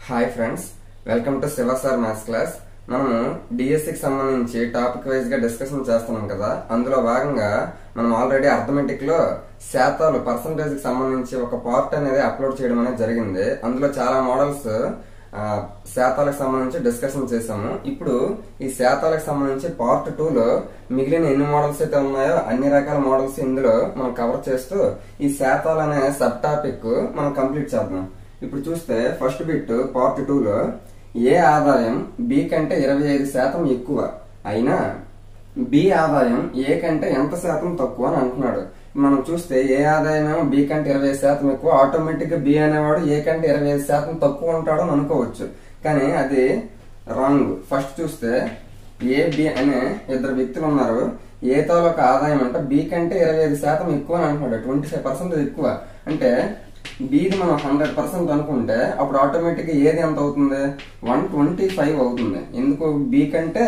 Hi friends, welcome to Shiva sir maths class. మనము డిఎస్సికి సంబంధించి టాపిక్ వైజ్ గా డిస్కషన్ చేస్తున్నాం కదా. అందులో భాగంగా మనం ఆల్రెడీ అర్థమెటిక్ లో శాతాలు పర్సంటేజ్ కి సంబంధించి ఒక పార్ట్ అనేది అప్లోడ్ చేయడం అనేది జరిగింది. అందులో చాలా మోడల్స్ శాతాలకు సంబంధించి డిస్కషన్ చేసాము. ఇప్పుడు ఈ శాతాలకు సంబంధించి పార్ట్ 2 లో మిగిలిన ఎన్ని మోడల్స్ అయితే ఉన్నాయో అన్ని రకాల మోడల్స్ ఇందులో మనం కవర్ చేస్తూ ఈ శాతాలు అనే సబ్ టాపిక్ మనం కంప్లీట్ చేద్దాం. ఇప్పుడు చూస్తే ఫస్ట్ బిట్ పార్ట్ 2 లో ఏ ఆదాయం బి కంటే 25% ఎక్కువ అయినా బి ఆదాయం ఏ కంటే ఎంత శాతం తక్కువ అని అంటున్నాడు. మనం చూస్తే ఏ ఆదాయం బి కంటే 25% ఎక్కువ, ఆటోమేటిక్ గా బి అనేవాడు ఏ కంటే 25% తక్కువ ఉంటాడు అని అనుకోవచ్చు. కానీ అది రాంగ్. ఫస్ట్ చూస్తే ఏ బి అనే ఇద్దరు వ్యక్తులు ఉన్నారు. ఏ తాలూకా ఆదాయం అంటే బి కంటే 25% ఎక్కువ అని అంటున్నాడు. 25% ఎక్కువ అంటే బిది మనం 100% అనుకుంటే అప్పుడు ఆటోమేటిక్ ఏది ఎంత అవుతుంది? 125 అవుతుంది. ఎందుకు? బి కంటే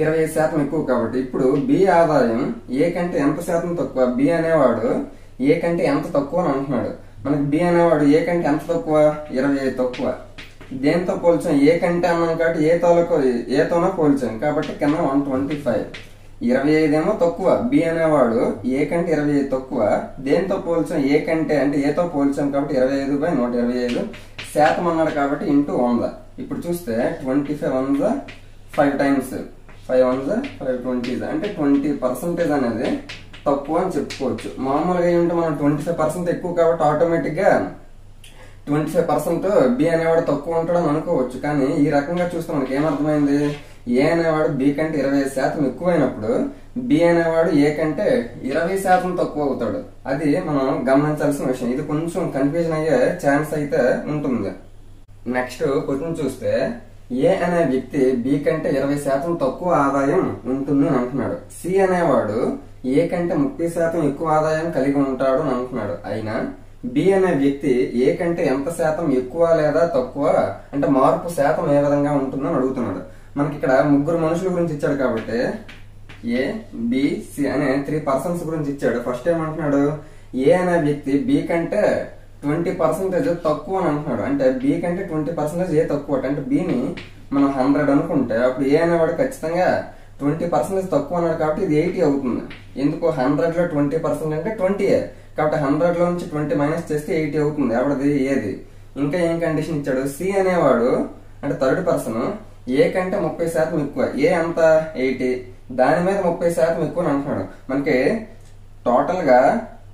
25% ఎక్కువ కాబట్టి. ఇప్పుడు బి ఆదాయం ఏ కంటే ఎంత శాతం తక్కువ? బి అనేవాడు ఏ కంటే ఎంత తక్కువ అని అంటున్నాడు. మనకి బి అనేవాడు ఏ కంటే ఎంత తక్కువ? 25 తక్కువ. దేంతో పోల్చాం? ఏ కంటే అన్నాం కాబట్టి ఏతోనో పోల్చాం కాబట్టి కింద 125. 25 ఏమో తక్కువ. బి అనేవాడు ఏ కంటే 25 తక్కువ. దేంతో పోల్చాం? ఏ కంటే అంటే ఏతో పోల్చాం కాబట్టి 25/125 శాతం అన్నాడు కాబట్టి ఇంటూ 100. ఇప్పుడు చూస్తే 25 1 5 టైమ్స్ 5 1 5 20 అంటే 20% అనేది తక్కువ అని చెప్పుకోవచ్చు. మామూలుగా ఏంటంటే మనం 25% ఎక్కువ కాబట్టి ఆటోమేటిక్ గా 25% బి అనేవాడు తక్కువ ఉంటాడని అనుకోవచ్చు. కానీ ఈ రకంగా చూస్తే మనకి ఏమర్థమైంది? ఏ అనేవాడు బి కంటే 25% ఎక్కువైనప్పుడు బి అనేవాడు ఏ కంటే 20% తక్కువ అవుతాడు. అది మనం గమనించాల్సిన విషయం. ఇది కొంచెం కన్ఫ్యూజన్ అయ్యే ఛాన్స్ అయితే ఉంటుంది. నెక్స్ట్ క్వశ్చన్ చూస్తే ఏ అనే వ్యక్తి బి కంటే 20% తక్కువ ఆదాయం ఉంటుంది అని అంటున్నాడు. సి అనేవాడు ఏ కంటే 30% ఎక్కువ ఆదాయం కలిగి ఉంటాడు అని అంటున్నాడు. అయినా బి అనే వ్యక్తి ఏ కంటే ఎంత శాతం ఎక్కువ లేదా తక్కువ అంటే మార్పు శాతం ఏ విధంగా ఉంటుందని అడుగుతున్నాడు. మనకి ఇక్కడ ముగ్గురు మనుషుల గురించి ఇచ్చాడు కాబట్టి ఏ బి సి అనే 3 పర్సన్స్ గురించి ఇచ్చాడు. ఫస్ట్ ఏమంటున్నాడు? ఏ అనే వ్యక్తి బి కంటే 20% తక్కువ అని అంటున్నాడు. అంటే బి కంటే 20% ఏ తక్కువ అంటే బిని మనం 100 అనుకుంటే అప్పుడు ఏ అనేవాడు ఖచ్చితంగా 20% తక్కువ అన్నాడు కాబట్టి ఇది 80 అవుతుంది. ఎందుకు? 100 లో 20% అంటే 20 కాబట్టి 100 లో నుంచి 20 మైనస్ చేస్తే 80 అవుతుంది. ఆవిడది ఏది. ఇంకా ఏం కండిషన్ ఇచ్చాడు? సి అనేవాడు అంటే థర్డ్ పర్సన్ ఏ కంటే 30% ఎక్కువ. ఏ అంత 80, దాని మీద 30% ఎక్కువ అని అంటున్నాడు. మనకి టోటల్ గా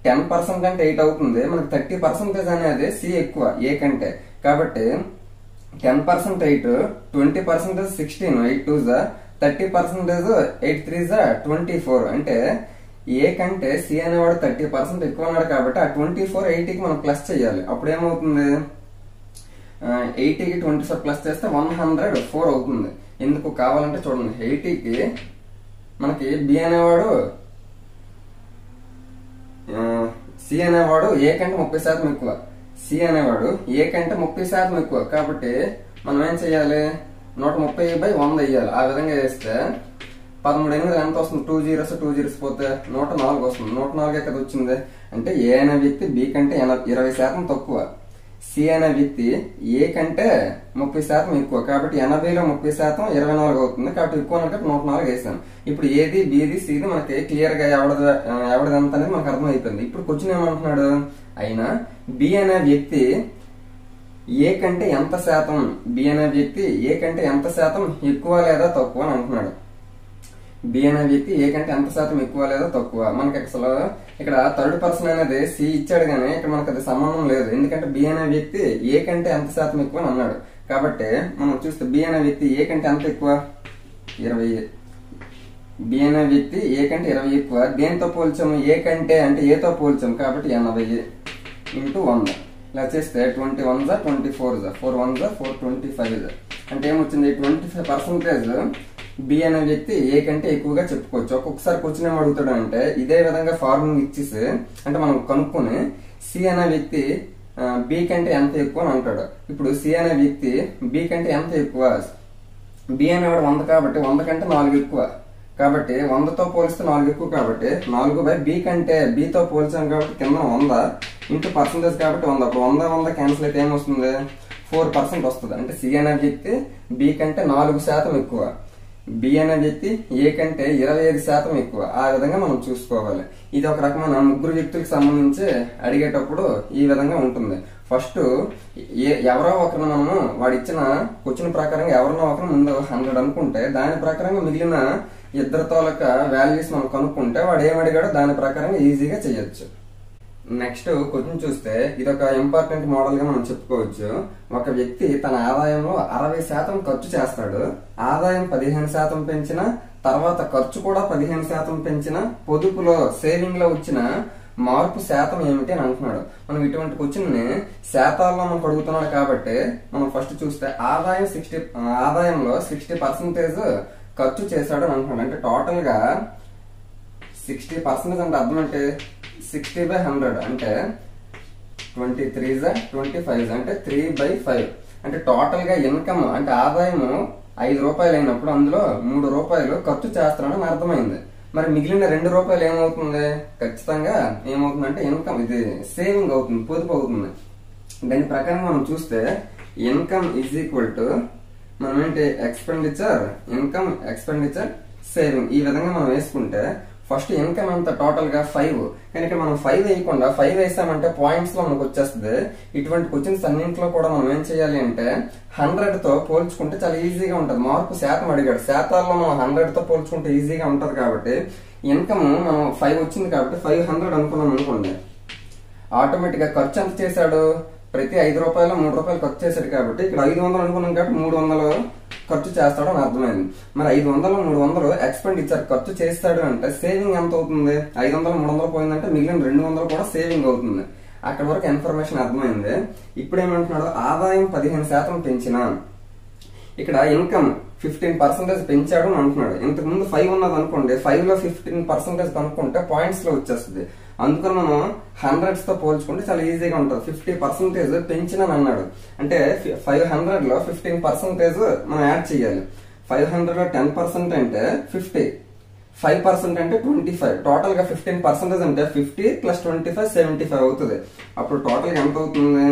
10% అంటే 8 అవుతుంది. మనకి 30% అనేది సి ఎక్కువ ఏ కంటే. కాబట్టి 10% 8, 20% 16, 8 2 30%, 8 3 24 అంటే ఏ కంటే సి అనేవాడు 30% ఎక్కువ అన్నాడు కాబట్టి ఆ 24 80కి మనం ప్లస్ చేయాలి. అప్పుడు ఏమవుతుంది? 80కి 24 ప్లస్ చేస్తే 104 అవుతుంది. ఎందుకు? కావాలంటే చూడండి. 80కి మనకి బి అనేవాడు సి అనేవాడు ఏ కంటే 30% ఎక్కువ. సి అనేవాడు ఏ కంటే 30% ఎక్కువ కాబట్టి మనం ఏం చెయ్యాలి? 130/100 వేయాలి. ఆ విధంగా వేస్తే 13 ఎంత వస్తుంది? 2 zeros పోతే 104 వస్తుంది. 104 కదా వచ్చింది. అంటే ఏ అనే వ్యక్తి బి కంటే 20% తక్కువ. సి అనే వ్యక్తి ఏ కంటే 30% ఎక్కువ కాబట్టి 80లో 30% 24 అవుతుంది. కాబట్టి ఎక్కువ కాబట్టి 104 వేసాను. ఇప్పుడు ఏది బిది సిది మనకి క్లియర్ గా ఎవడది ఎంత అనేది మనకు అర్థమైపోయింది. ఇప్పుడు క్వశ్చన్ ఏమంటున్నాడు? అయినా బి అనే వ్యక్తి ఏ కంటే ఎంత శాతం బి అనే వ్యక్తి ఏ కంటే ఎంత శాతం ఎక్కువ లేదా తక్కువ అని అంటున్నాడు. బి అనే వ్యక్తి ఏ కంటే ఎంత శాతం ఎక్కువ లేదా తక్కువ. మనకి అసలు ఇక్కడ థర్డ్ పర్సన్ అనేది సి ఇచ్చాడు కానీ ఇక్కడ మనకు అది సంబంధం లేదు. ఎందుకంటే బి అనే వ్యక్తి ఏ కంటే ఎంత శాతం ఎక్కువ అని అన్నాడు. కాబట్టి మనం చూస్తే బి అనే వ్యక్తి ఏ కంటే ఎంత ఎక్కువ? 20. బి అనే వ్యక్తి ఏ కంటే 20 ఎక్కువ. దేంతో పోల్చాము? ఏ కంటే అంటే ఏతో పోల్చాము కాబట్టి 80 ఇంటూ 100 ఇలా చేస్తే 21 24 4 1 425 అంటే ఏమొచ్చింది? 25% బి అనే వ్యక్తి ఏ కంటే ఎక్కువగా చెప్పుకోవచ్చు. ఒక్కొక్కసారి క్వశ్చన్ ఏం అడుగుతాడు అంటే ఇదే విధంగా ఫార్ములా ఇచ్చేసి అంటే మనం కనుక్కొని సి అనే వ్యక్తి బి కంటే ఎంత ఎక్కువ అని అంటాడు. ఇప్పుడు సి అనే వ్యక్తి బి కంటే ఎంత ఎక్కువ? బి అనేవాడు 100 కాబట్టి 100 కంటే 4 ఎక్కువ. కాబట్టి 100తో పోలిస్తే 4 ఎక్కువ కాబట్టి 4/బి కంటే బితో పోల్చాం కాబట్టి కింద 100 ఇంటూ పర్సంటేజ్ కాబట్టి 100. అప్పుడు 100 క్యాన్సిల్ అయితే ఏమొస్తుంది? 4% వస్తుంది. అంటే సి అనే వ్యక్తి బి కంటే 4% ఎక్కువ, బి అనే వ్యక్తి ఏ కంటే 25% ఎక్కువ. ఆ విధంగా మనం చూసుకోవాలి. ఇది ఒక రకమైన ముగ్గురు వ్యక్తులకు సంబంధించి అడిగేటప్పుడు ఈ విధంగా ఉంటుంది. ఫస్ట్ ఎవరో ఒకరిని మనము వాడు ఇచ్చిన క్వశ్చన్ ప్రకారంగా ఎవరినో ఒకరు ముందు 100 అనుకుంటే దాని ప్రకారంగా మిగిలిన ఇద్దరు తాలూకా వాల్యూస్ మనం కనుక్కుంటే వాడు ఏమడిగాడో దాని ప్రకారంగా ఈజీగా చేయొచ్చు. నెక్స్ట్ క్వశ్చన్ చూస్తే ఇది ఒక ఇంపార్టెంట్ మోడల్ గా మనం చెప్పుకోవచ్చు. ఒక వ్యక్తి తన ఆదాయంలో 60% ఖర్చు చేస్తాడు. ఆదాయం 15% పెంచిన తర్వాత ఖర్చు కూడా 15% పెంచిన పొదుపులో సేవింగ్ లో వచ్చిన మార్పు శాతం ఏమిటి అని అంటున్నాడు. మనం ఇటువంటి క్వశ్చన్ ని శాతాల్లో మనకు అడుగుతున్నాడు కాబట్టి మనం ఫస్ట్ చూస్తే ఆదాయంలో 60% ఖర్చు చేశాడు అని అంటున్నాడు. అంటే టోటల్ గా 60% అంటే అర్థం అంటే 60/100 అంటే 23/25 అంటే 3/5. అంటే టోటల్ గా ఇన్కమ్ అంటే ఆదాయము 5 రూపాయలు అయినప్పుడు అందులో 3 రూపాయలు ఖర్చు చేస్తున్నాడని అర్థమైంది. మరి మిగిలిన 2 రూపాయలు ఏమవుతుంది? ఖచ్చితంగా ఏమవుతుందంటే ఇన్కమ్, ఇది సేవింగ్ అవుతుంది, పొదుపు అవుతుంది. దాని ప్రకారం మనం చూస్తే ఇన్కమ్ ఈజ్ ఈక్వల్ టు మనం ఏంటి ఎక్స్పెండిచర్, ఇన్కమ్ ఎక్స్పెండిచర్ సేవింగ్. ఈ విధంగా మనం వేసుకుంటే ఫస్ట్ ఇన్కమ్ అంతా టోటల్ గా 5, కానీ ఇక్కడ మనం 5 వేయకుండా 5 వేసామంటే పాయింట్స్ లో మనకు వచ్చేస్తుంది. ఇటువంటి క్వశ్చన్స్ అన్నింటిలో కూడా మనం ఏం చేయాలి అంటే 100 తో పోల్చుకుంటే చాలా ఈజీగా ఉంటది. మార్పు శాతం అడిగాడు, శాతాల్లో మనం 100 తో పోల్చుకుంటే ఈజీగా ఉంటది. కాబట్టి ఇన్కమ్ మనం 5 వచ్చింది కాబట్టి 500 అనుకున్నాం అనుకోండి. ఆటోమేటిక్ గా ఖర్చు ఎంత చేశాడు? ప్రతి 5 రూపాయలు 3 రూపాయలు ఖర్చు చేశాడు కాబట్టి ఇక్కడ 500 అనుకున్నాం కాబట్టి 300 ఖర్చు చేస్తాడు అని అర్థమైంది. మరి 500 300 ఎక్స్పెండిచర్ ఖర్చు చేస్తాడు అంటే సేవింగ్ ఎంత అవుతుంది? 500 300 పోయిందంటే మిగిలిన 200 కూడా సేవింగ్ అవుతుంది. అక్కడ వరకు ఇన్ఫర్మేషన్ అర్థమైంది. ఇప్పుడు ఏమంటున్నాడు? ఆదాయం 15% పెంచిన, ఇక్కడ ఇన్కమ్ 15% పెంచాడు అని అంటున్నాడు. ఇంతకు ముందు 5 ఉన్నది అనుకోండి, 5 లో 15% కనుక్కుంటే పాయింట్స్ లో వచ్చేస్తుంది. అందుకని మనం 100s తో పోల్చుకుంటే చాలా ఈజీగా ఉంటుంది. 50% పెంచినని అన్నాడు అంటే 500 లో 15% మనం యాడ్ చేయాలి. 500 లో 10% అంటే 50, 5% అంటే 25. టోటల్ గా 15% అంటే 50 + 25 75 అవుతుంది. అప్పుడు టోటల్ గా ఎంత అవుతుంది?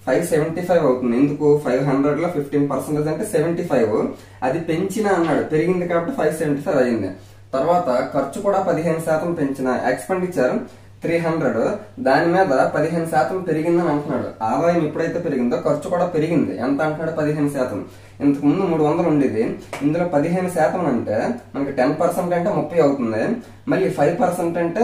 575 అవుతుంది. ఎందుకు? 500 లో 15% అంటే 75, అది పెంచిన అన్నాడు, పెరిగింది కాబట్టి 575 అయింది. తర్వాత ఖర్చు కూడా 15% పెంచిన, ఎక్స్పెండిచర్ 300, దాని మీద 15% పెరిగిందని అంటున్నాడు. ఆదాయం ఎప్పుడైతే పెరిగిందో ఖర్చు కూడా పెరిగింది. ఎంత అంటున్నాడు? 15%. ఇంతకు ముందు 300 ఉండేది, ఇందులో 15% అంటే మనకి 10% అంటే 30 అవుతుంది. మళ్ళీ 5% అంటే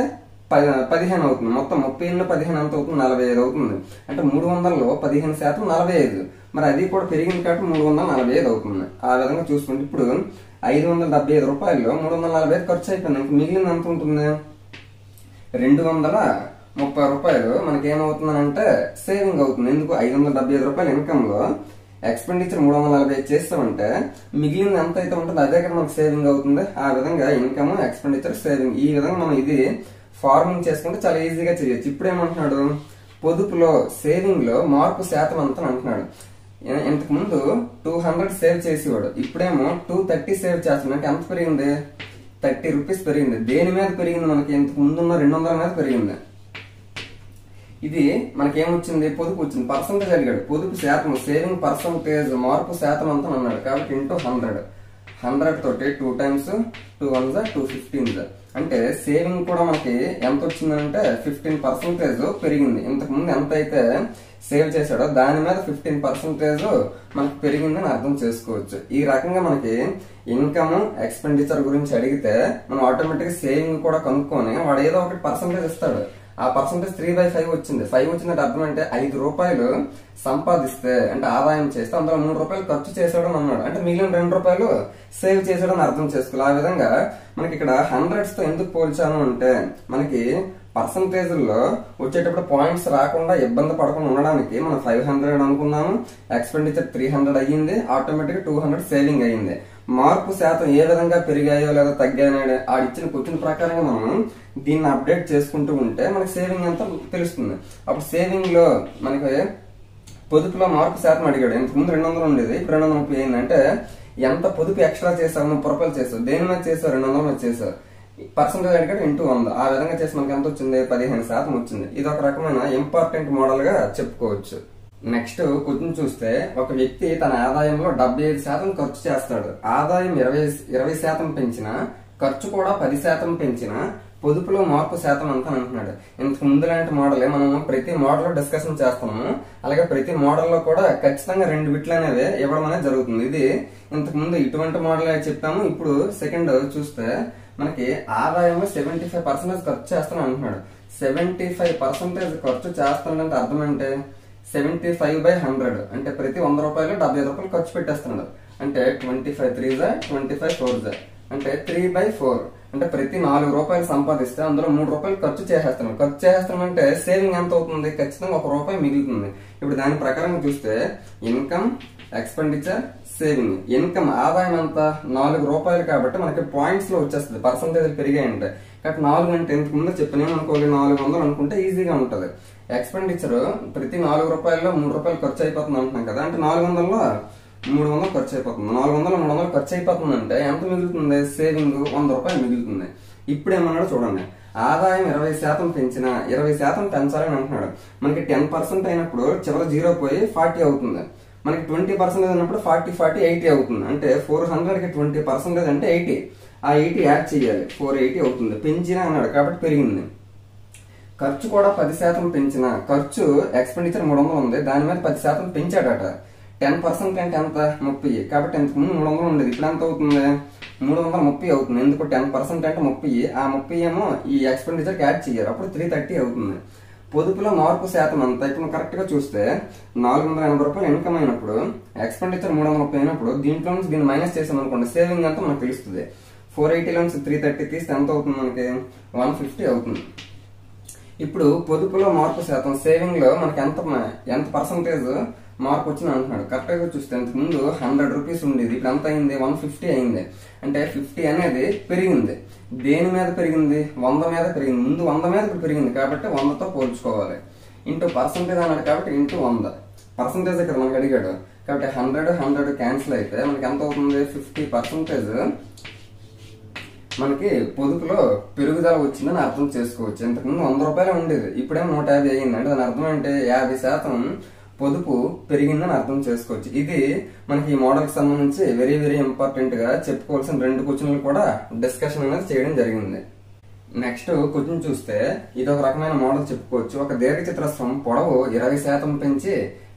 15 అవుతుంది. మొత్తం 30 15 ఎంత అవుతుంది? 45 అవుతుంది. అంటే 300లో 15% 45. మరి అది కూడా పెరిగింది కాబట్టి 345 అవుతుంది. ఆ విధంగా చూసుకుంటే ఇప్పుడు 575 రూపాయల్లో 345 ఖర్చు అయిపోయింది. ఇంక మిగిలిన ఎంత ఉంటుంది? 230 రూపాయలు మనకి ఏమవుతుందంటే సేవింగ్ అవుతుంది. ఎందుకు? 575 రూపాయలు ఇన్కమ్ లో ఎక్స్పెండిచర్ 345 చేస్తామంటే మిగిలింది ఎంత అయితే ఉంటుందో అదే కదా మనకు సేవింగ్ అవుతుంది. ఆ విధంగా ఇన్కమ్, ఎక్స్పెండిచర్, సేవింగ్, ఈ విధంగా మనం ఇది ఫార్మింగ్ చేసుకుంటే చాలా ఈజీగా చేయొచ్చు. ఇప్పుడు ఏమంటున్నాడు? పొదుపులో సేవింగ్ లో మార్పు శాతం అంతా అంటున్నాడు. ఇంతకు ముందు 200 సేవ్ చేసేవాడు, ఇప్పుడేమో 230 సేవ్ చేస్తున్నాడు. అంటే ఎంత పెరిగింది? 30 రూపీస్ పెరిగింది. దేని మీద పెరిగింది? మనకి ఇంతకు ముందున్న 200 మీద పెరిగింది. ఇది మనకేమొచ్చింది? పొదుపు వచ్చింది. పర్సంటేజ్ అడిగాడు, పొదుపు శాతం, సేవింగ్ పర్సంటేజ్, మార్పు శాతం అంతా అన్నాడు. కాబట్టి ఇంటూ 100 తోటి 2 times 2 1s 215. అంటే సేవింగ్ కూడా మనకి ఎంత వచ్చిందంటే 15% పెరిగింది. ఇంతకు ముందు ఎంత అయితే సేవ్ చేశాడో దాని మీద 15% మనకి పెరిగిందని అర్థం చేసుకోవచ్చు. ఈ రకంగా మనకి ఇన్కమ్, ఎక్స్పెండిచర్ గురించి అడిగితే మనం ఆటోమేటిక్ సేవింగ్ కూడా కనుక్కొని వాడు ఏదో ఒకటి పర్సంటేజ్ ఇస్తాడు. ఆ పర్సంటేజ్ 3/5 వచ్చింది. 5 వచ్చిందంటే అర్థం అంటే 5 రూపాయలు సంపాదిస్తే అంటే ఆదాయం చేస్తే అందులో 3 రూపాయలు ఖర్చు చేసాడు అని అన్నాడు. అంటే మిగిలిన 2 రూపాయలు సేవ్ చేసాడు అని అర్థం చేసుకోవాలి. ఆ విధంగా మనకి ఇక్కడ 100s తో ఎందుకు పోల్చాను అంటే మనకి పర్సంటేజ్లో వచ్చేటప్పుడు పాయింట్స్ రాకుండా ఇబ్బంది పడకుండా ఉండడానికి మనం 500 అనుకున్నాము, ఎక్స్పెండిచర్ 300 అయ్యింది, ఆటోమేటిక్ 200 సేవింగ్ అయ్యింది. మార్పు శాతం ఏ విధంగా పెరిగాయో లేదా తగ్గాయో ఆ ఇచ్చిన క్వశ్చన్ ప్రకారంగా మనం దీన్ని అప్డేట్ చేసుకుంటూ ఉంటే మనకి సేవింగ్ అంతా తెలుస్తుంది. అప్పుడు సేవింగ్ లో మనకి పొదుపులో మార్పు శాతం అడిగాడు. ఇంతకుముందు 200 ఉండేది, ఇప్పుడు 230 అయింది. అంటే ఎంత పొదుపు ఎక్స్ట్రా చేసావు? 30 రూపాయలు చేసావు. దేని మీద చేసావు? 200 మీద చేసావు. పర్సంటేజ్ అడిగాడు ఇంటూ 100. ఆ విధంగా చేసి మనకి ఎంత వచ్చింది? 15% వచ్చింది. ఇది ఒక రకమైన ఇంపార్టెంట్ మోడల్ గా చెప్పుకోవచ్చు. నెక్స్ట్ క్వశ్చన్ చూస్తే ఒక వ్యక్తి తన ఆదాయంలో 75% ఖర్చు చేస్తాడు. ఆదాయం 20% పెంచినా, ఖర్చు కూడా 10% పెంచినా పొదుపులో మార్పు శాతం అంతా అంటున్నాడు. ఇంతకు ముందు లాంటి మోడలే మనం ప్రతి మోడల్ డిస్కషన్ చేస్తున్నాము. అలాగే ప్రతి మోడల్లో కూడా ఖచ్చితంగా 2 బిట్లు అనేవి ఇవ్వడం అనేది జరుగుతుంది. ఇది ఇంతకు ముందు ఇటువంటి మోడల్ చెప్పాము. ఇప్పుడు సెకండ్ చూస్తే మనకి ఆదాయంలో 75% ఖర్చు చేస్తాను అంటున్నాడు. 75% ఖర్చు చేస్తానంటే అర్థం అంటే 75/100 అంటే ప్రతి 100 రూపాయలు 75 రూపాయలు ఖర్చు పెట్టేస్తున్నాడు. అంటే 25 3 25 4 అంటే 3/4 అంటే ప్రతి 4 రూపాయలు సంపాదిస్తే అందులో 3 రూపాయలు ఖర్చు చేసేస్తున్నాడు. ఖర్చు చేసేస్తున్నాం అంటే సేవింగ్ ఎంత అవుతుంది? ఖచ్చితంగా 1 రూపాయి మిగులుతుంది. ఇప్పుడు దాని ప్రకారం చూస్తే ఇన్కమ్, ఎక్స్పెండిచర్, సేవింగ్. ఇన్కమ్ ఆదాయం ఎంత? 4 రూపాయలు కాబట్టి మనకి పాయింట్స్ లో వచ్చేస్తుంది. పర్సంటేజ్ పెరిగాయంటే కాబట్టి 4 అంటే ఇంతకు ముందు చెప్పినేమనుకోవాలి 400 అనుకుంటే ఈజీగా ఉంటది. ఎక్స్పెండిచర్ ప్రతి 4 రూపాయల్లో 3 రూపాయలు ఖర్చు అయిపోతుంది అంటున్నాం కదా, అంటే 400లో 300 ఖర్చు అయిపోతుంది. 400లో 300 ఖర్చు అయిపోతుంది అంటే ఎంత మిగులుతుంది? సేవింగ్ 100 రూపాయలు మిగులుతుంది. ఇప్పుడు ఏమన్నాడు చూడండి, ఆదాయం 20% పెంచిన 20% పెంచాలని అంటున్నాడు. మనకి 10% అయినప్పుడు చివరి 0 పోయి 40 అవుతుంది. మనకి 20% అయినప్పుడు 40 80 అవుతుంది. అంటే 400కి 20% అంటే 80. ఆ 80 యాడ్ చేయాలి, 480 అవుతుంది. పెంచిన అన్నాడు కాబట్టి పెరిగింది. ఖర్చు కూడా 10% పెంచిన, ఖర్చు ఎక్స్పెండిచర్ 300 ఉంది, దాని మీద 10% పెంచాడట. 10% అంటే ఎంత? 30. కాబట్టి ఇంతకు ముందు 300 ఉండేది, ఇప్పుడు ఎంత అవుతుంది? 330 అవుతుంది. ఎందుకు? 10% అంటే 30. ఆ 30 ఏమో ఈ ఎక్స్పెండిచర్ యాడ్ చేయాలి, అప్పుడు 330 అవుతుంది. పొదుపులో మార్పు శాతం అంతా ఇప్పుడు కరెక్ట్ గా చూస్తే 480 రూపాయలు ఇన్కమ్ అయినప్పుడు ఎక్స్పెండిచర్ 330 అయినప్పుడు దీంట్లో నుంచి దీన్ని మైనస్ చేసాం అనుకోండి, సేవింగ్ అంతా మనకు తెలుస్తుంది. 480 నుంచి 330 తీస్తే ఎంత అవుతుంది? మనకి 150 అవుతుంది. ఇప్పుడు పొదుపులో మార్పు శాతం సేవింగ్ లో మనకి ఎంత పర్సంటేజ్ మార్పు వచ్చింది అంటున్నాడు. కరెక్ట్ గా చూస్తే ఇంతకు ముందు 100 రూపీస్ ఉండేది, ఇప్పుడు ఎంత అయింది? 150 అయింది. అంటే 50 అనేది పెరిగింది. దేని మీద పెరిగింది? 100 మీద పెరిగింది. ముందు 100 మీద ఇప్పుడు పెరిగింది కాబట్టి 100తో పోల్చుకోవాలి. ఇంటూ పర్సంటేజ్ అన్నాడు కాబట్టి ఇంటూ 100. పర్సంటేజ్ ఇక్కడ మనకు అడిగాడు కాబట్టి 100 క్యాన్సిల్ అయితే మనకి ఎంత అవుతుంది? 50% మనకి పొదుపులో పెరుగుదల వచ్చిందని అర్థం చేసుకోవచ్చు. ఇంతకుముందు 100 రూపాయలు ఉండేది, ఇప్పుడేమో 150 అయ్యింది. అంటే దాని అర్థం అంటే 50% పొదుపు పెరిగిందని అర్థం చేసుకోవచ్చు. ఇది మనకి ఈ మోడల్ కి సంబంధించి వెరీ వెరీ ఇంపార్టెంట్ గా చెప్పుకోవాల్సిన 2 క్వశ్చన్లు కూడా డిస్కషన్ అనేది చేయడం జరిగింది. నెక్స్ట్ క్వశ్చన్ చూస్తే ఇది ఒక రకమైన మోడల్ చెప్పుకోవచ్చు. ఒక దీర్ఘచతురస్రం పొడవు 20% పెంచి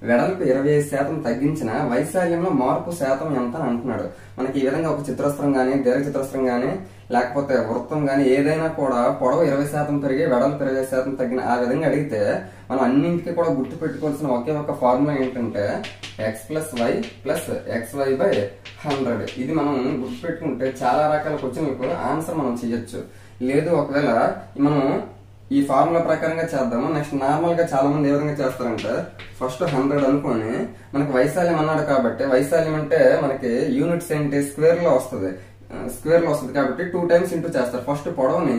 వెడల్పు 25% తగ్గించిన వైశాల్యంలో మార్పు శాతం ఎంత అని అంటున్నాడు. మనకి ఈ విధంగా ఒక చిత్రస్త్రం గానీ, దీర్ఘచతురస్రం గానీ, లేకపోతే వృత్తం గానీ ఏదైనా కూడా పొడవు 20% పెరిగి వెడల్పు 20% తగ్గిన ఆ విధంగా అడిగితే మనం అన్నింటికి కూడా గుర్తు పెట్టుకోవాల్సిన ఒకే ఒక ఫార్ములా ఏంటంటే x + y + xy/100. ఇది మనం గుర్తు పెట్టుకుంటే చాలా రకాల క్వశ్చన్లకు ఆన్సర్ మనం చేయొచ్చు. లేదు ఒకవేళ మనం ఈ ఫార్ములా ప్రకారంగా చేద్దాము. నెక్స్ట్ నార్మల్ గా చాలా మంది ఏ విధంగా చేస్తారంటే ఫస్ట్ 100 అనుకోని మనకి వైశాల్యం అన్నాడు కాబట్టి వైశాల్యం అంటే మనకి యూనిట్స్ ఏంటి? స్క్వేర్ లో వస్తుంది కాబట్టి 2 టైమ్స్ ఇంటూ చేస్తారు. ఫస్ట్ పొడవుని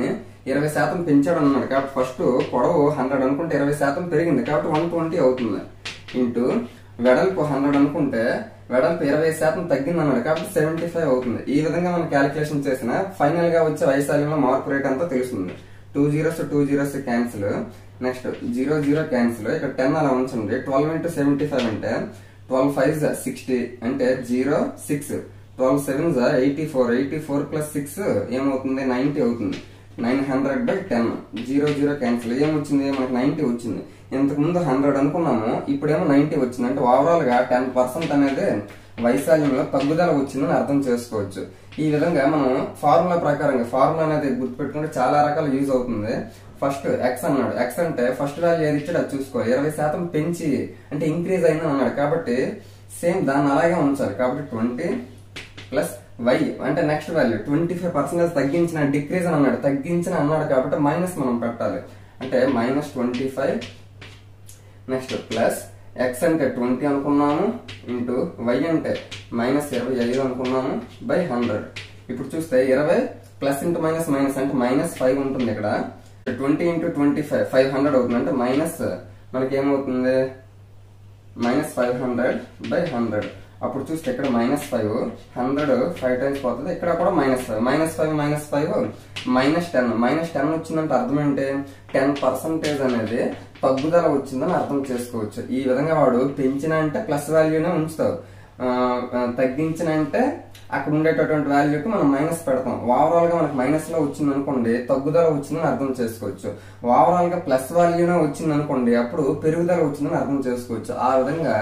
20% పెంచాడు అన్నాడు కాబట్టి ఫస్ట్ పొడవు 100 అనుకుంటే 20% పెరిగింది కాబట్టి 120 అవుతుంది. ఇంటూ వెడల్పు 100 అనుకుంటే వెడల్పు 20% తగ్గింది అన్నాడు కాబట్టి 75 అవుతుంది. ఈ విధంగా మనం క్యాలిక్యులేషన్ చేసిన ఫైనల్ గా వచ్చే వైశాల్యంలో మార్పు రేట్ అంతా తెలుస్తుంది. 2 zeros క్యాన్సిల్, నెక్స్ట్ 0 క్యాన్సిల్, ఇక్కడ 10 అలా ఉంచండి. 12 into 75 అంటే 12 5s 60 అంటే 0 6, 12 7s 84 plus 6 ఏమవుతుంది? 90 అవుతుంది. 900/10. 0 క్యాన్సిల్, ఏమొచ్చింది? మనకి 90 వచ్చింది. ఇంతకు ముందు 100 అనుకున్నాము, ఇప్పుడేమో 90 వచ్చింది. అంటే ఓవరాల్ గా 10% అనేది వైశాల్యంలో తగ్గుదల వచ్చిందని అర్థం చేసుకోవచ్చు. ఈ విధంగా మనం ఫార్ములా ప్రకారంగా ఫార్ములా అనేది గుర్తుపెట్టుకుంటే చాలా రకాల యూజ్ అవుతుంది. ఫస్ట్ ఎక్స్ అన్నాడు, ఎక్స్ అంటే ఫస్ట్ వాల్యూ ఏది ఇచ్చాడు అది చూసుకో. 20% పెంచి అంటే ఇంక్రీజ్ అయిందని అన్నాడు కాబట్టి సేమ్ దాన్ని అలాగే ఉంచాలి. కాబట్టి 20 + y అంటే నెక్స్ట్ వాల్యూ 25% తగ్గించిన, డిక్రీజ్ అని అన్నాడు, తగ్గించిన అన్నాడు కాబట్టి మైనస్ మనం పెట్టాలి. అంటే -25 నెక్స్ట్ ప్లస్ x అంటే 20 అనుకున్నాము ఇంటూ y అంటే -25 అనుకున్నాము /100. ఇప్పుడు చూస్తే 20 ప్లస్ ఇంటూ మైనస్ అంటే -5 ఉంటుంది. ఇక్కడ 20 into 25 500 అవుతుంది. అంటే మైనస్ మనకి ఏమవుతుంది? -500/100. అప్పుడు చూస్తే ఇక్కడ -5 100 5 టైమ్స్ పోతుంది. ఇక్కడ కూడా -5 -5 -10 వచ్చిందంటే అర్థం ఏంటి? 10% అనేది తగ్గుదల వచ్చిందని అర్థం చేసుకోవచ్చు. ఈ విధంగా వాడు పెంచిన అంటే ప్లస్ వాల్యూనే ఉంచుతావు, తగ్గించిన అంటే అక్కడ ఉండేటటువంటి వాల్యూకి మనం మైనస్ పెడతాం. ఓవరాల్ గా మనకి మైనస్ లో వచ్చింది అనుకోండి తగ్గుదల వచ్చిందని అర్థం చేసుకోవచ్చు. ఓవరాల్ గా ప్లస్ వాల్యూనే వచ్చింది అనుకోండి అప్పుడు పెరుగుదల వచ్చిందని అర్థం చేసుకోవచ్చు. ఆ విధంగా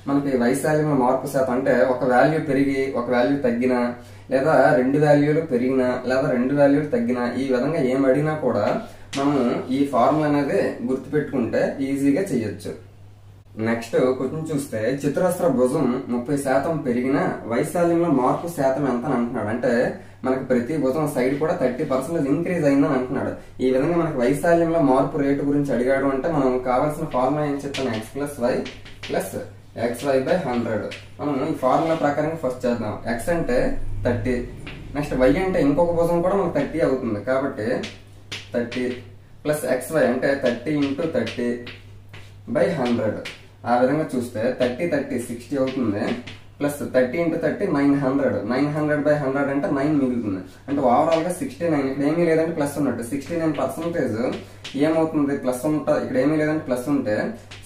మనకి వైశాల్యంలో మార్పు శాతం అంటే ఒక వాల్యూ పెరిగి ఒక వాల్యూ తగ్గినా, లేదా రెండు వాల్యూలు పెరిగినా, లేదా రెండు వాల్యూలు తగ్గినా, ఈ విధంగా ఏం అడిగినా కూడా మనం ఈ ఫార్ములా అనేది గుర్తుపెట్టుకుంటే ఈజీగా చేయొచ్చు. నెక్స్ట్ క్వశ్చన్ చూస్తే చతురస్ర భుజం 30% పెరిగిన వైశాల్యంలో మార్పు శాతం ఎంత అని అంటున్నాడు. అంటే మనకి ప్రతి భుజం సైడ్ కూడా 30% ఇంక్రీజ్ అయిందని అంటున్నాడు. ఈ విధంగా మనకి వైశాల్యంలో మార్పు రేటు గురించి అడిగాడు అంటే మనం కావాల్సిన ఫార్ములా ఏం చెప్తాను, x plus y plus xy by 100. మనం ఈ ఫార్ములా ప్రకారం ఫస్ట్ చేద్దాం. x అంటే 30, నెక్స్ట్ y అంటే ఇంకొక భుజం కూడా మనకు 30 అవుతుంది కాబట్టి 30 ప్లస్ xy అంటే 30 ఇంటూ 30 బై 100. ఆ విధంగా చూస్తే 30 30 60 అవుతుంది, ప్లస్ 30 ఇంటూ 30 900, 900 బై 100 అంటే 9 మిగులుతుంది. అంటే ఓవరాల్ గా 69, ఇక్కడ ఏమీ లేదంటే ప్లస్ ఉన్నట్టు 69% ఏమవుతుంది, ప్లస్ ఉంటా, ఇక్కడ ఏమీ లేదంటే ప్లస్ ఉంటే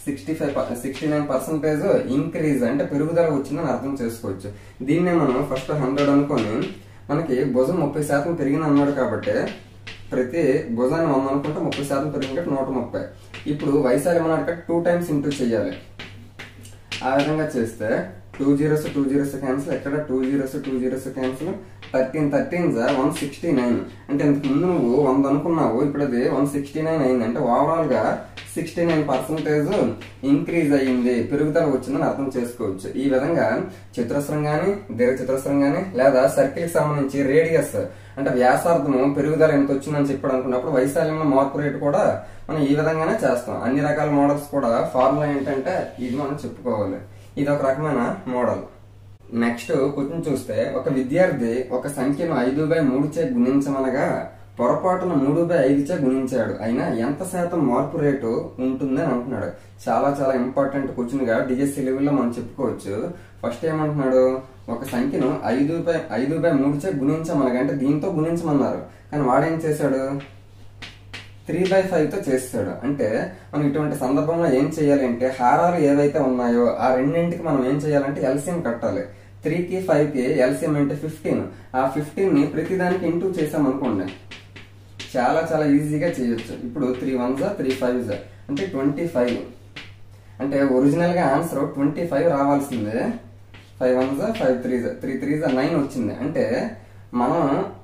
69% ఇంక్రీజ్ అంటే పెరుగుదల వచ్చిందని అర్థం చేసుకోవచ్చు. దీన్నే మనం ఫస్ట్ 100 అనుకొని మనకి భుజం 30% పెరిగింది అన్నాడు కాబట్టి ప్రతి భుజాన్ని 100 అనుకుంటే 30% పెరిగింటే 130. ఇప్పుడు వైశాల్యం అన్నాడు 2 టైమ్స్ ఇంటూ చేయాలి. ఆ విధంగా చేస్తే 2 zeros 2 zeros క్యాన్సిల్, ఎక్కడ 2 zeros 2 zeros క్యాన్సిల్, 13 13s 169. అంటే ఇంతకు ముందు నువ్వు 100 అనుకున్నావు, ఇప్పుడు అది 169 అయింది. అంటే ఓవరాల్ గా 69% ఇంక్రీజ్ అయ్యింది, పెరుగుదల వచ్చిందని అర్థం చేసుకోవచ్చు. ఈ విధంగా చతురస్రం గాని, దీర్ఘ చతురస్రం గాని, లేదా సర్కిల్ కి సంబంధించి రేడియస్ అంటే వ్యాసార్థము పెరుగుదల ఎంత వచ్చిందని చెప్పాడు అనుకున్నప్పుడు వైశాల్యంలో మార్పు రేటు కూడా మనం ఈ విధంగానే చేస్తాం. అన్ని రకాల మోడల్స్ కూడా ఫార్ములా ఏంటంటే ఇది మనం చెప్పుకోవాలి. ఇది ఒక రకమైన మోడల్. నెక్స్ట్ క్వశ్చన్ చూస్తే ఒక విద్యార్థి ఒక సంఖ్యను 5/3 చే గుణించమనగా పొరపాటున 3/5 చే గుణించాడు, అయినా ఎంత శాతం మార్పు రేటు ఉంటుంది అని అంటున్నాడు. చాలా చాలా ఇంపార్టెంట్ క్వశ్చన్ గా డిఎస్సి లెవెల్లో మనం చెప్పుకోవచ్చు. ఫస్ట్ ఏమంటున్నాడు, ఒక సంఖ్యను 5/3 చే గుణించమనగా అంటే దీంతో గుణించమన్నారు, కానీ వాడేం చేశాడు 3/5 తో చేస్తాడు. అంటే మనం ఇటువంటి సందర్భంలో ఏం చేయాలి అంటే హారాలు ఏవైతే ఉన్నాయో ఆ రెండింటికి మనం ఏం చేయాలంటే ఎల్సిఎం కట్టాలి. 3కి 5కి ఎల్సిఎం అంటే 15. ఆ 15 ని ప్రతిదానికి ఇంటూ చేసాం అనుకోండి చాలా చాలా ఈజీగా చేయొచ్చు. ఇప్పుడు 3 1s 3 5s అంటే 25. అంటే ఒరిజినల్ గా ఆన్సర్ 25 రావాల్సిందే. 5 1s 5 3s 3 3s 9 వచ్చింది. అంటే మనం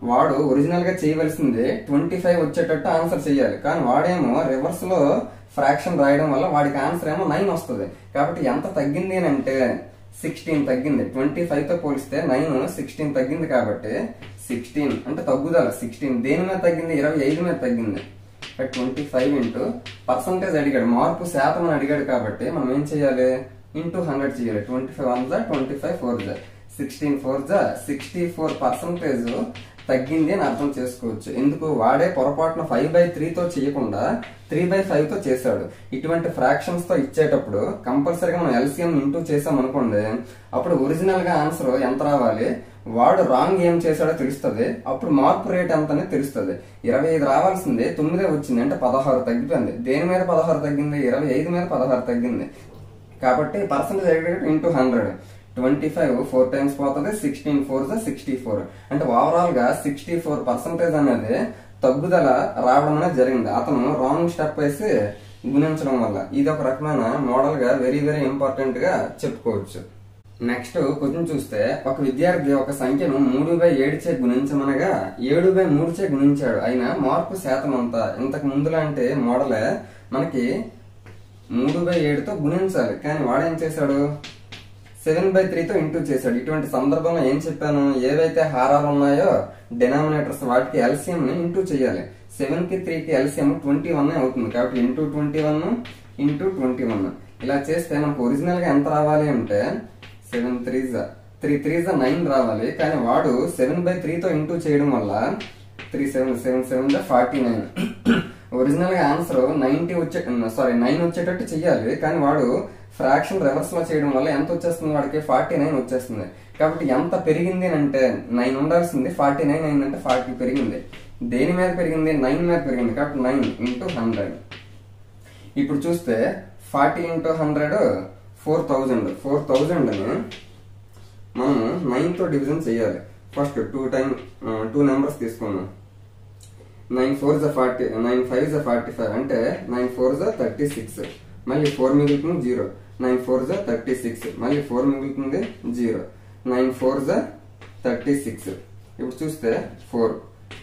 వాడు ఒరిజినల్ గా చేయవలసింది 25 వచ్చేటట్టు ఆన్సర్ చేయాలి, కానీ వాడేమో రివర్స్ లో ఫ్రాక్షన్ రాయడం వల్ల వాడికి ఆన్సర్ ఏమో 9 వస్తుంది. కాబట్టి ఎంత తగ్గింది అని అంటే 16 తగ్గింది. 25 తో పోలిస్తే 9 16 తగ్గింది కాబట్టి 16 అంటే తగ్గుదల. 16 దేని మీద తగ్గింది, 25 మీద తగ్గింది. 25 ఇంటూ పర్సంటేజ్ అడిగాడు, మార్పు శాతం అని అడిగాడు కాబట్టి మనం ఏం చేయాలి ఇంటూ 100 చేయాలి. 25 1s 25 4s 16 4s 64% తగ్గింది అని అర్థం చేసుకోవచ్చు. ఎందుకు వాడే పొరపాటున 5/3 తో చేయకుండా 3/5 తో చేశాడు. ఇటువంటి ఫ్రాక్షన్స్ తో ఇచ్చేటప్పుడు కంపల్సరీగా మనం ఎల్సిఎం ఇంటూ చేసాం అనుకోండి అప్పుడు ఒరిజినల్ గా ఆన్సర్ ఎంత రావాలి, వాడు రాంగ్ ఏం చేశాడో తెలుస్తుంది, అప్పుడు మార్పు రేట్ ఎంత అనేది తెలుస్తుంది. 25 రావాల్సింది 9 వచ్చింది అంటే 16 తగ్గిపోయింది. దేని మీద 16 తగ్గింది, 25 మీద 16 తగ్గింది. కాబట్టి పర్సెంటేజ్ ఇంటూ 100 25 4 టైమ్స్ పోతుంది, 16 4s 64. అంటే ఓవరాల్ గా 64% అనేది తగ్గుదల రావడం అనేది జరిగింది. అతను రాంగ్ స్టెప్ వేసి గుణించడం వల్ల. ఇది ఒక రకమైన మోడల్ గా వెరీ వెరీ ఇంపార్టెంట్ గా చెప్పుకోవచ్చు. నెక్స్ట్ క్వశ్చన్ చూస్తే ఒక విద్యార్థి ఒక సంఖ్యను 3/7 చే గుణించమనగా 7/3 చే గుణించాడు, అయినా మార్పు శాతం అంతా. ఇంతకు ముందులాంటి మోడలే మనకి 3/7 తో గుణించాలి, కానీ వాడేం చేశాడు 7/3 తో ఇంటూ చేశాడు. ఇటువంటి సందర్భంలో ఏం చెప్పాను, ఏవైతే హారాలు ఉన్నాయో డినామినేటర్స్ వాటికి ఎల్సిఎం ని ఇంటూ చేయాలి. 7కి 3కి ఎల్సిఎం 21 అవుతుంది కాబట్టి ఇంటూ 21 ఇంటూ 21. ఇలా చేస్తే మనకు ఒరిజినల్ గా ఎంత రావాలి అంటే 7 3s 3 3s 9 రావాలి, కానీ వాడు 7/3 తో ఇంటూ చేయడం వల్ల 3 7 7 7 49. ఒరిజినల్ గా ఆన్సర్ 9 వచ్చేటట్టు చెయ్యాలి, కానీ వాడు ఫ్రాక్షన్ రివర్స్ లో చేయడం వల్ల ఎంత వచ్చేస్తుంది, వాడికి 49 వచ్చేస్తుంది. కాబట్టి ఎంత పెరిగింది అంటే 9 ఉండాల్సింది 49 అయిందంటే 40 పెరిగింది. దేని మీద పెరిగింది, 9 మీద పెరిగింది కాబట్టి 9 ఇంటూ 100. ఇప్పుడు చూస్తే 40 into 100 4000. 4000ని మనం 9తో డివిజన్ చేయాలి. ఫస్ట్ 2 నెంబర్స్ తీసుకున్నాం. 9 4s 40, 9 5s 45 అంటే 9 4s 36. మళ్ళీ 4 మిగులుతుంది 0. 9 4s 36. మళ్ళీ 4 మిగులుతుంది 0. 9 4s 36. ఇప్పుడు చూస్తే 4.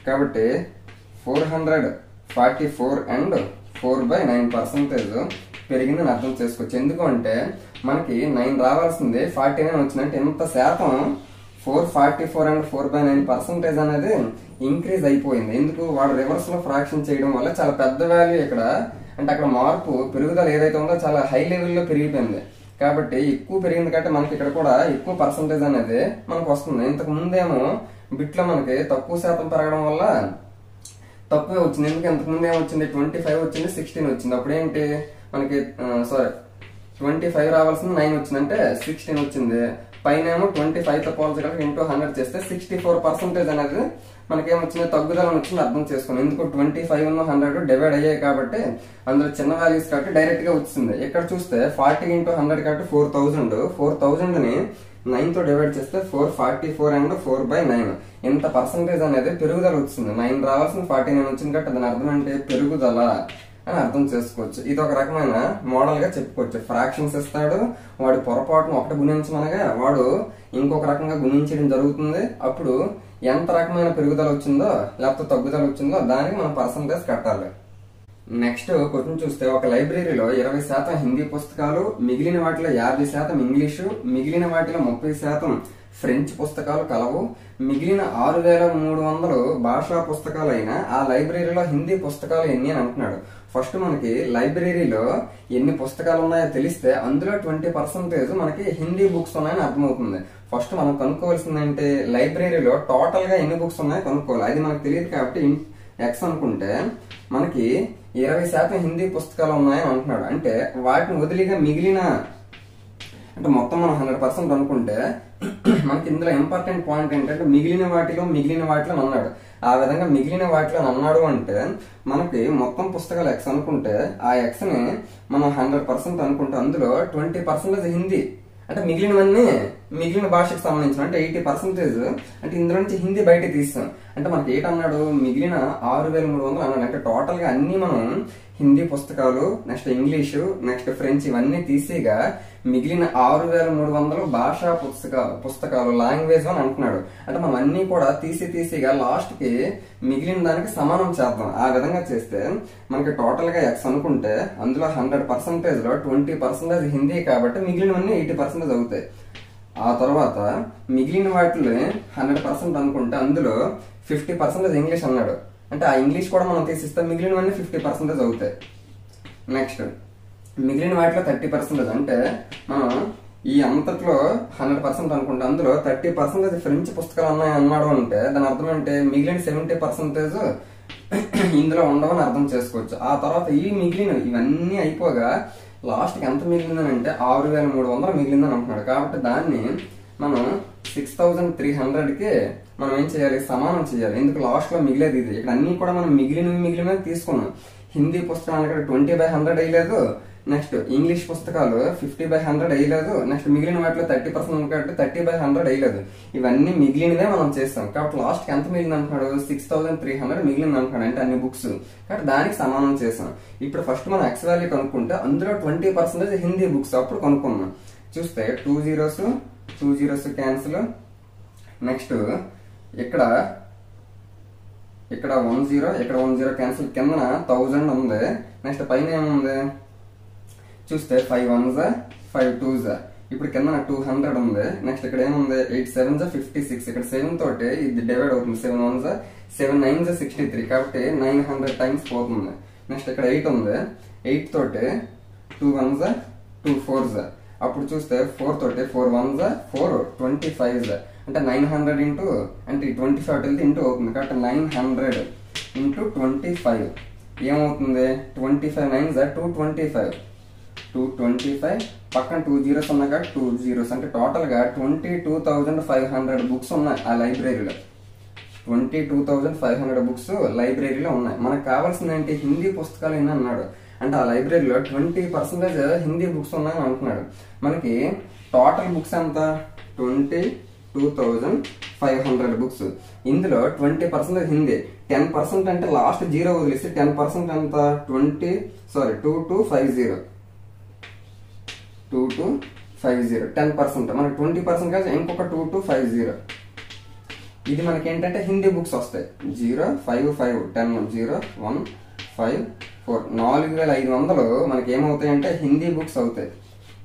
కాబట్టి 444 and 4/9% పెరిగిందని అర్థం చేసుకోవచ్చు. ఎందుకు అంటే మనకి 9 రావాల్సింది 49 వచ్చిందంటే ఎంత శాతం 444 and 4/9% అనేది ఇంక్రీజ్ అయిపోయింది. ఎందుకు? వాడు రివర్స్ లో ఫ్రాక్షన్ చేయడం వల్ల చాలా పెద్ద వాల్యూ ఇక్కడ, అంటే అక్కడ మార్పు పెరుగుదల ఏదైతే ఉందో చాలా హై లెవెల్లో పెరిగిపోయింది. కాబట్టి ఎక్కువ పెరిగింది కాబట్టి మనకి ఇక్కడ కూడా ఎక్కువ పర్సంటేజ్ అనేది మనకు వస్తుంది. ఇంతకు ముందేమో బిట్లో మనకి తక్కువ శాతం పెరగడం వల్ల తక్కువే వచ్చింది. ఎందుకు? ఇంతకు ముందు ఏమొచ్చింది 25 వచ్చింది, 16 వచ్చింది. అప్పుడు ఏంటి మనకి 25 రావాల్సింది 9 వచ్చింది అంటే 16 వచ్చింది. పైన ఏమో 25తో పోల్చగలిగి ఇంటూ 100 చేస్తే 64% అనేది మనకేమొచ్చింది తగ్గుదల వచ్చింది అర్థం చేసుకోండి. ఎందుకు? 25 ఉన్న 100 డివైడ్ అయ్యాయి కాబట్టి అందులో చిన్న వాల్యూస్ కాబట్టి డైరెక్ట్ గా వచ్చింది. ఇక్కడ చూస్తే 40 into 100 కాబట్టి 4000ని 9తో డివైడ్ చేస్తే 444 and 4/9 ఇంత పర్సంటేజ్ అనేది పెరుగుదల వచ్చింది. 9 రావాల్సిన 49 వచ్చింది కాబట్టి దాని అర్థం అంటే పెరుగుదల అని అర్థం చేసుకోవచ్చు. ఇది ఒక రకమైన మోడల్ గా చెప్పుకోవచ్చు. ఫ్రాక్షన్స్ ఇస్తాడు, వాడి పొరపాటును ఒకటి గుణించమనగా వాడు ఇంకొక రకంగా గుణించడం జరుగుతుంది. అప్పుడు ఎంత రకమైన పెరుగుదల వచ్చిందో లేకపోతే తగ్గుదల వచ్చిందో దానికి మనం పర్సంటేజ్ కట్టాలి. నెక్స్ట్ క్వశ్చన్ చూస్తే ఒక లైబ్రరీలో 20% హిందీ పుస్తకాలు, మిగిలిన వాటిలో 50% ఇంగ్లీషు, మిగిలిన వాటిలో 30% ఫ్రెంచ్ పుస్తకాలు కలవు. మిగిలిన 6300 భాషా పుస్తకాలైన ఆ లైబ్రరీలో హిందీ పుస్తకాలు ఎన్ని అని అంటున్నాడు. ఫస్ట్ మనకి లైబ్రరీలో ఎన్ని పుస్తకాలు ఉన్నాయో తెలిస్తే అందులో 20% మనకి హిందీ బుక్స్ ఉన్నాయని అర్థమవుతుంది. ఫస్ట్ మనం కనుక్కోవాల్సిందంటే లైబ్రరీలో టోటల్ గా ఎన్ని బుక్స్ ఉన్నాయో కనుక్కోవాలి. అది మనకు తెలియదు కాబట్టి ఎక్స్ అనుకుంటే మనకి 20% హిందీ పుస్తకాలు ఉన్నాయని అంటున్నాడు. అంటే వాటిని వదిలిగా మిగిలిన, అంటే మొత్తం మనం 100% అనుకుంటే మనకి ఇందులో ఇంపార్టెంట్ పాయింట్ ఏంటంటే మిగిలిన వాటిలో అన్నాడు. ఆ విధంగా మిగిలిన వాటిలో అన్నాడు అంటే మనకి మొత్తం పుస్తకాలు ఎక్స్ అనుకుంటే ఆ ఎక్స్ ని మనం 100% అనుకుంటే అందులో 20% హిందీ, అంటే మిగిలిన భాషకు సంబంధించిన అంటే 80%, అంటే ఇందులో నుంచి హిందీ బయట తీస్తాం. అంటే మనకి ఏంటన్నాడు? మిగిలిన 6300 అన్నాడు. అంటే టోటల్ గా అన్ని మనం హిందీ పుస్తకాలు, నెక్స్ట్ ఇంగ్లీషు, నెక్స్ట్ ఫ్రెంచ్ ఇవన్నీ తీసిగా మిగిలిన 6300 భాషా పుస్తకాలు లాంగ్వేజ్ అని అంటున్నాడు. అంటే మనం అన్ని కూడా తీసిగా లాస్ట్ కి మిగిలిన దానికి సమానం చేద్దాం. ఆ విధంగా చేస్తే మనకి టోటల్ గా ఎక్స్ అనుకుంటే అందులో 100% లో 20% హిందీ కాబట్టి మిగిలినవన్నీ 80% అవుతాయి. ఆ తర్వాత మిగిలిన వాటిలో 100% అనుకుంటే అందులో 50% ఇంగ్లీష్ అన్నాడు. అంటే ఆ ఇంగ్లీష్ కూడా మనం తీసిస్తే మిగిలినవన్నీ 50% అవుతాయి. నెక్స్ట్ మిగిలిన వాటిలో 30%, అంటే మనం ఈ అంతట్లో 100% అనుకుంటే అందులో 30% ఫ్రెంచ్ పుస్తకాలు ఉన్నాయి అన్నాడు. అంటే దాని అర్థం అంటే మిగిలిన 70% ఇందులో ఉండవని అర్థం చేసుకోవచ్చు. ఆ తర్వాత ఈ మిగిలిన ఇవన్నీ అయిపోగా లాస్ట్ కి ఎంత మిగిలిందని అంటే 6300 మిగిలిందని అంటున్నాడు. కాబట్టి దాన్ని మనం 6300కి మనం ఏం చేయాలి? సమానం చేయాలి. ఎందుకు? లాస్ట్ లో మిగిలేదు ఇది. ఇక్కడ అన్ని కూడా మనం మిగిలిన తీసుకున్నాం. హిందీ పుస్తకాలు ఇక్కడ 20/100 అయ్యలేదు. నెక్స్ట్ ఇంగ్లీష్ పుస్తకాలు 50/100 అయ్యలేదు. నెక్స్ట్ మిగిలిన వాటిలో 30% కాబట్టి 30/100 అయ్యలేదు. ఇవన్నీ మిగిలినవే మనం చేస్తాం. కాబట్టి లాస్ట్ కి ఎంత మిగిలింది అంటున్నాడు? 6300 మిగిలింది అంటున్నాడు. అంటే అన్ని బుక్స్ కాబట్టి దానికి సమానం చేసాం. ఇప్పుడు ఫస్ట్ మనం ఎక్స్ వాల్యూ కనుక్కుంటే అందులో 20% హిందీ బుక్స్ అప్పుడు కనుక్కున్నాం. చూస్తే 2 zeros క్యాన్సిల్. నెక్స్ట్ ఇక్కడ 1 0 క్యాన్సిల్. కింద 1000 ఉంది. నెక్స్ట్ పైన ఏముంది చూస్తే 5 1s 5 2s. ఇప్పుడు కింద 200 ఉంది. నెక్స్ట్ ఇక్కడ ఏముంది 8 7s 56. ఇక్కడ 7 తోటి ఇది డివైడ్ అవుతుంది. 7 1s 7 9s 63. కాబట్టి 900 టైమ్స్ పోతుంది. నెక్స్ట్ ఇక్కడ 8 ఉంది. 8 తోటి 2 1s 2 4s. అప్పుడు చూస్తే 4 తోటి 4 1s 4 25s. అంటే 900 ఇంటూ అంటే 25 వెళ్తే ఇంటూ అవుతుంది. కాబట్టి 900 ఇంటూ 25 ఏమవుతుంది? 25 9s 225. 225 పక్కన 2 zeros ఉన్నాయి కాబట్టి 2 zeros. అంటే టోటల్ గా 22,500 బుక్స్ ఉన్నాయి ఆ లైబ్రరీలో. 22,500 బుక్స్ లైబ్రరీలో ఉన్నాయి. మనకు కావాల్సింది ఏంటి? హిందీ పుస్తకాలు ఎన్ని అన్నాడు. అంటే ఆ లైబ్రరీలో 20% హిందీ బుక్స్ ఉన్నాయని అంటున్నాడు. మనకి టోటల్ బుక్స్ ఎంత 22,500 బుక్స్. ఇందులో 20% హిందీ. 10% అంటే లాస్ట్ 0 వదిలేసి 10% ఎంత 2250 10%. మనకి 20% కాదు, ఇంకొక 2250. ఇది మనకి ఏంటంటే హిందీ బుక్స్ వస్తాయి. 055 10 0 1 5 4 4500 మనకి ఏమవుతాయంటే హిందీ బుక్స్ అవుతాయి.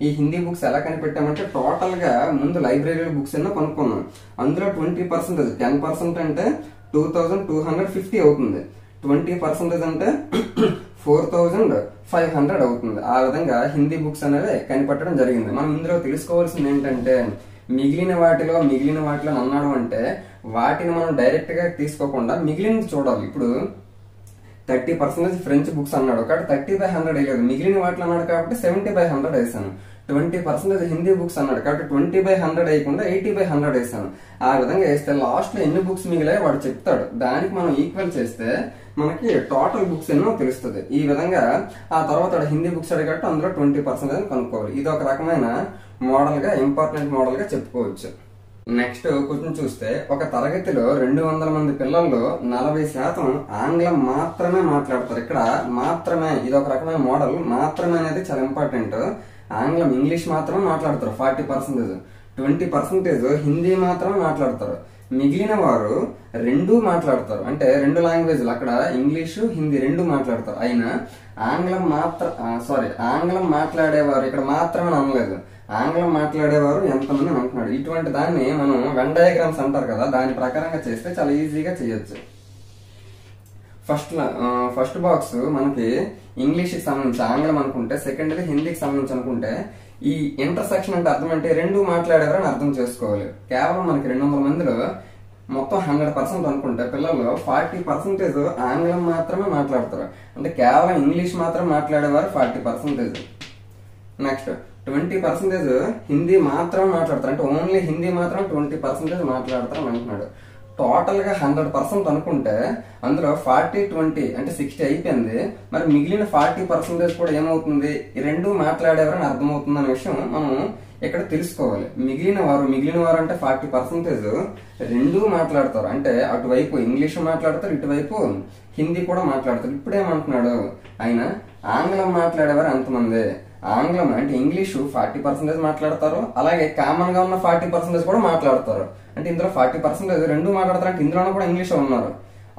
ఈ హిందీ బుక్స్ ఎలా కనిపెట్టామంటే టోటల్ గా ముందు లైబ్రరీ బుక్స్ ఎన్నో కనుక్కున్నాం. అందులో 20% 10% అంటే 2250 అవుతుంది. 20% అంటే 4500 అవుతుంది. ఆ విధంగా హిందీ బుక్స్ అనేవి కనిపెట్టడం జరిగింది. మనం ఇందులో తెలుసుకోవాల్సింది ఏంటంటే మిగిలిన వాటిలో అన్నాడు అంటే వాటిని మనం డైరెక్ట్ గా తీసుకోకుండా మిగిలినది చూడాలి. ఇప్పుడు 30% ఫ్రెంచ్ బుక్స్ అన్నాడు కాబట్టి 30/100 వేయలేదు. మిగిలిన వాటిలో అన్నాడు కాబట్టి 70/100 వేసాను. 20% హిందీ బుక్స్ అన్నాడు కాబట్టి 20/100 వేయకుండా 80/100 వేసాను. ఆ విధంగా వేస్తే లాస్ట్ లో ఎన్ని బుక్స్ మిగిలాయో వాడు చెప్తాడు. దానికి మనం ఈక్వల్ చేస్తే మనకి టోటల్ బుక్స్ ఎన్నో తెలుస్తుంది. ఈ విధంగా ఆ తర్వాత హిందీ బుక్స్ అడిగట్టు అందులో 20% కనుక్కోవాలి. ఇది ఒక రకమైన మోడల్ గా ఇంపార్టెంట్ మోడల్ గా చెప్పుకోవచ్చు. నెక్స్ట్ క్వశ్చన్ చూస్తే ఒక తరగతిలో 200 మంది పిల్లల్లో 40% ఆంగ్లం మాత్రమే మాట్లాడతారు. ఇక్కడ మాత్రమే ఇది ఒక రకమైన మోడల్. మాత్రమే అనేది చాలా ఇంపార్టెంట్. ఆంగ్లం ఇంగ్లీష్ మాత్రమే మాట్లాడతారు 40%. 20% హిందీ మాత్రమే మాట్లాడతారు. మిగిలిన వారు రెండు మాట్లాడతారు. అంటే రెండు లాంగ్వేజ్లు అక్కడ ఇంగ్లీషు హిందీ రెండు మాట్లాడతారు. అయినా ఆంగ్లం మాట్లాడేవారు ఇక్కడ మాత్రమే అనలేదు. ఆంగ్లం మాట్లాడేవారు ఎంతమంది అంటున్నాడు. ఇటువంటి దాన్ని మనం వెన్ డయాగ్రామ్స్ అంటారు కదా, దాని ప్రకారంగా చేస్తే చాలా ఈజీగా చేయొచ్చు. ఫస్ట్ బాక్స్ మనకి ఇంగ్లీష్ కి సంబంధించి ఆంగ్లం అనుకుంటే, సెకండ్ హిందీకి సంబంధించి అనుకుంటే, ఈ ఇంటర్సెక్షన్ అంటే అర్థం అంటే రెండు మాట్లాడేవారు అని అర్థం చేసుకోవాలి. కేవలం మనకి 200 మందిలో మొత్తం 100% అనుకుంటే పిల్లల్లో 40% ఆంగ్లం మాత్రమే మాట్లాడతారు. అంటే కేవలం ఇంగ్లీష్ మాత్రం మాట్లాడేవారు 40%. నెక్స్ట్ 20% హిందీ మాత్రం మాట్లాడతారు. అంటే ఓన్లీ హిందీ మాత్రం 20% మాట్లాడతారు అని అంటున్నాడు. టోటల్ గా 100% అనుకుంటే అందులో 40-20 అంటే 60 అయిపోయింది. మరి మిగిలిన 40% కూడా ఏమవుతుంది, ఈ రెండు మాట్లాడేవారని అర్థమవుతుంది అనే విషయం మనం ఇక్కడ తెలుసుకోవాలి. మిగిలిన వారు అంటే 40% రెండు మాట్లాడతారు. అంటే అటువైపు ఇంగ్లీష్ మాట్లాడతారు, ఇటువైపు హిందీ కూడా మాట్లాడతారు. ఇప్పుడేమంటున్నాడు ఆయన, ఆంగ్లం మాట్లాడేవారు ఎంతమంది, ఆంగ్లం అంటే ఇంగ్లీషు 40% మాట్లాడతారు, అలాగే కామన్ గా ఉన్న 40% కూడా మాట్లాడతారు. అంటే ఇందులో 40% రెండు మాట్లాడతారు. అంటే ఇందులో కూడా ఇంగ్లీష్ ఉన్నారు.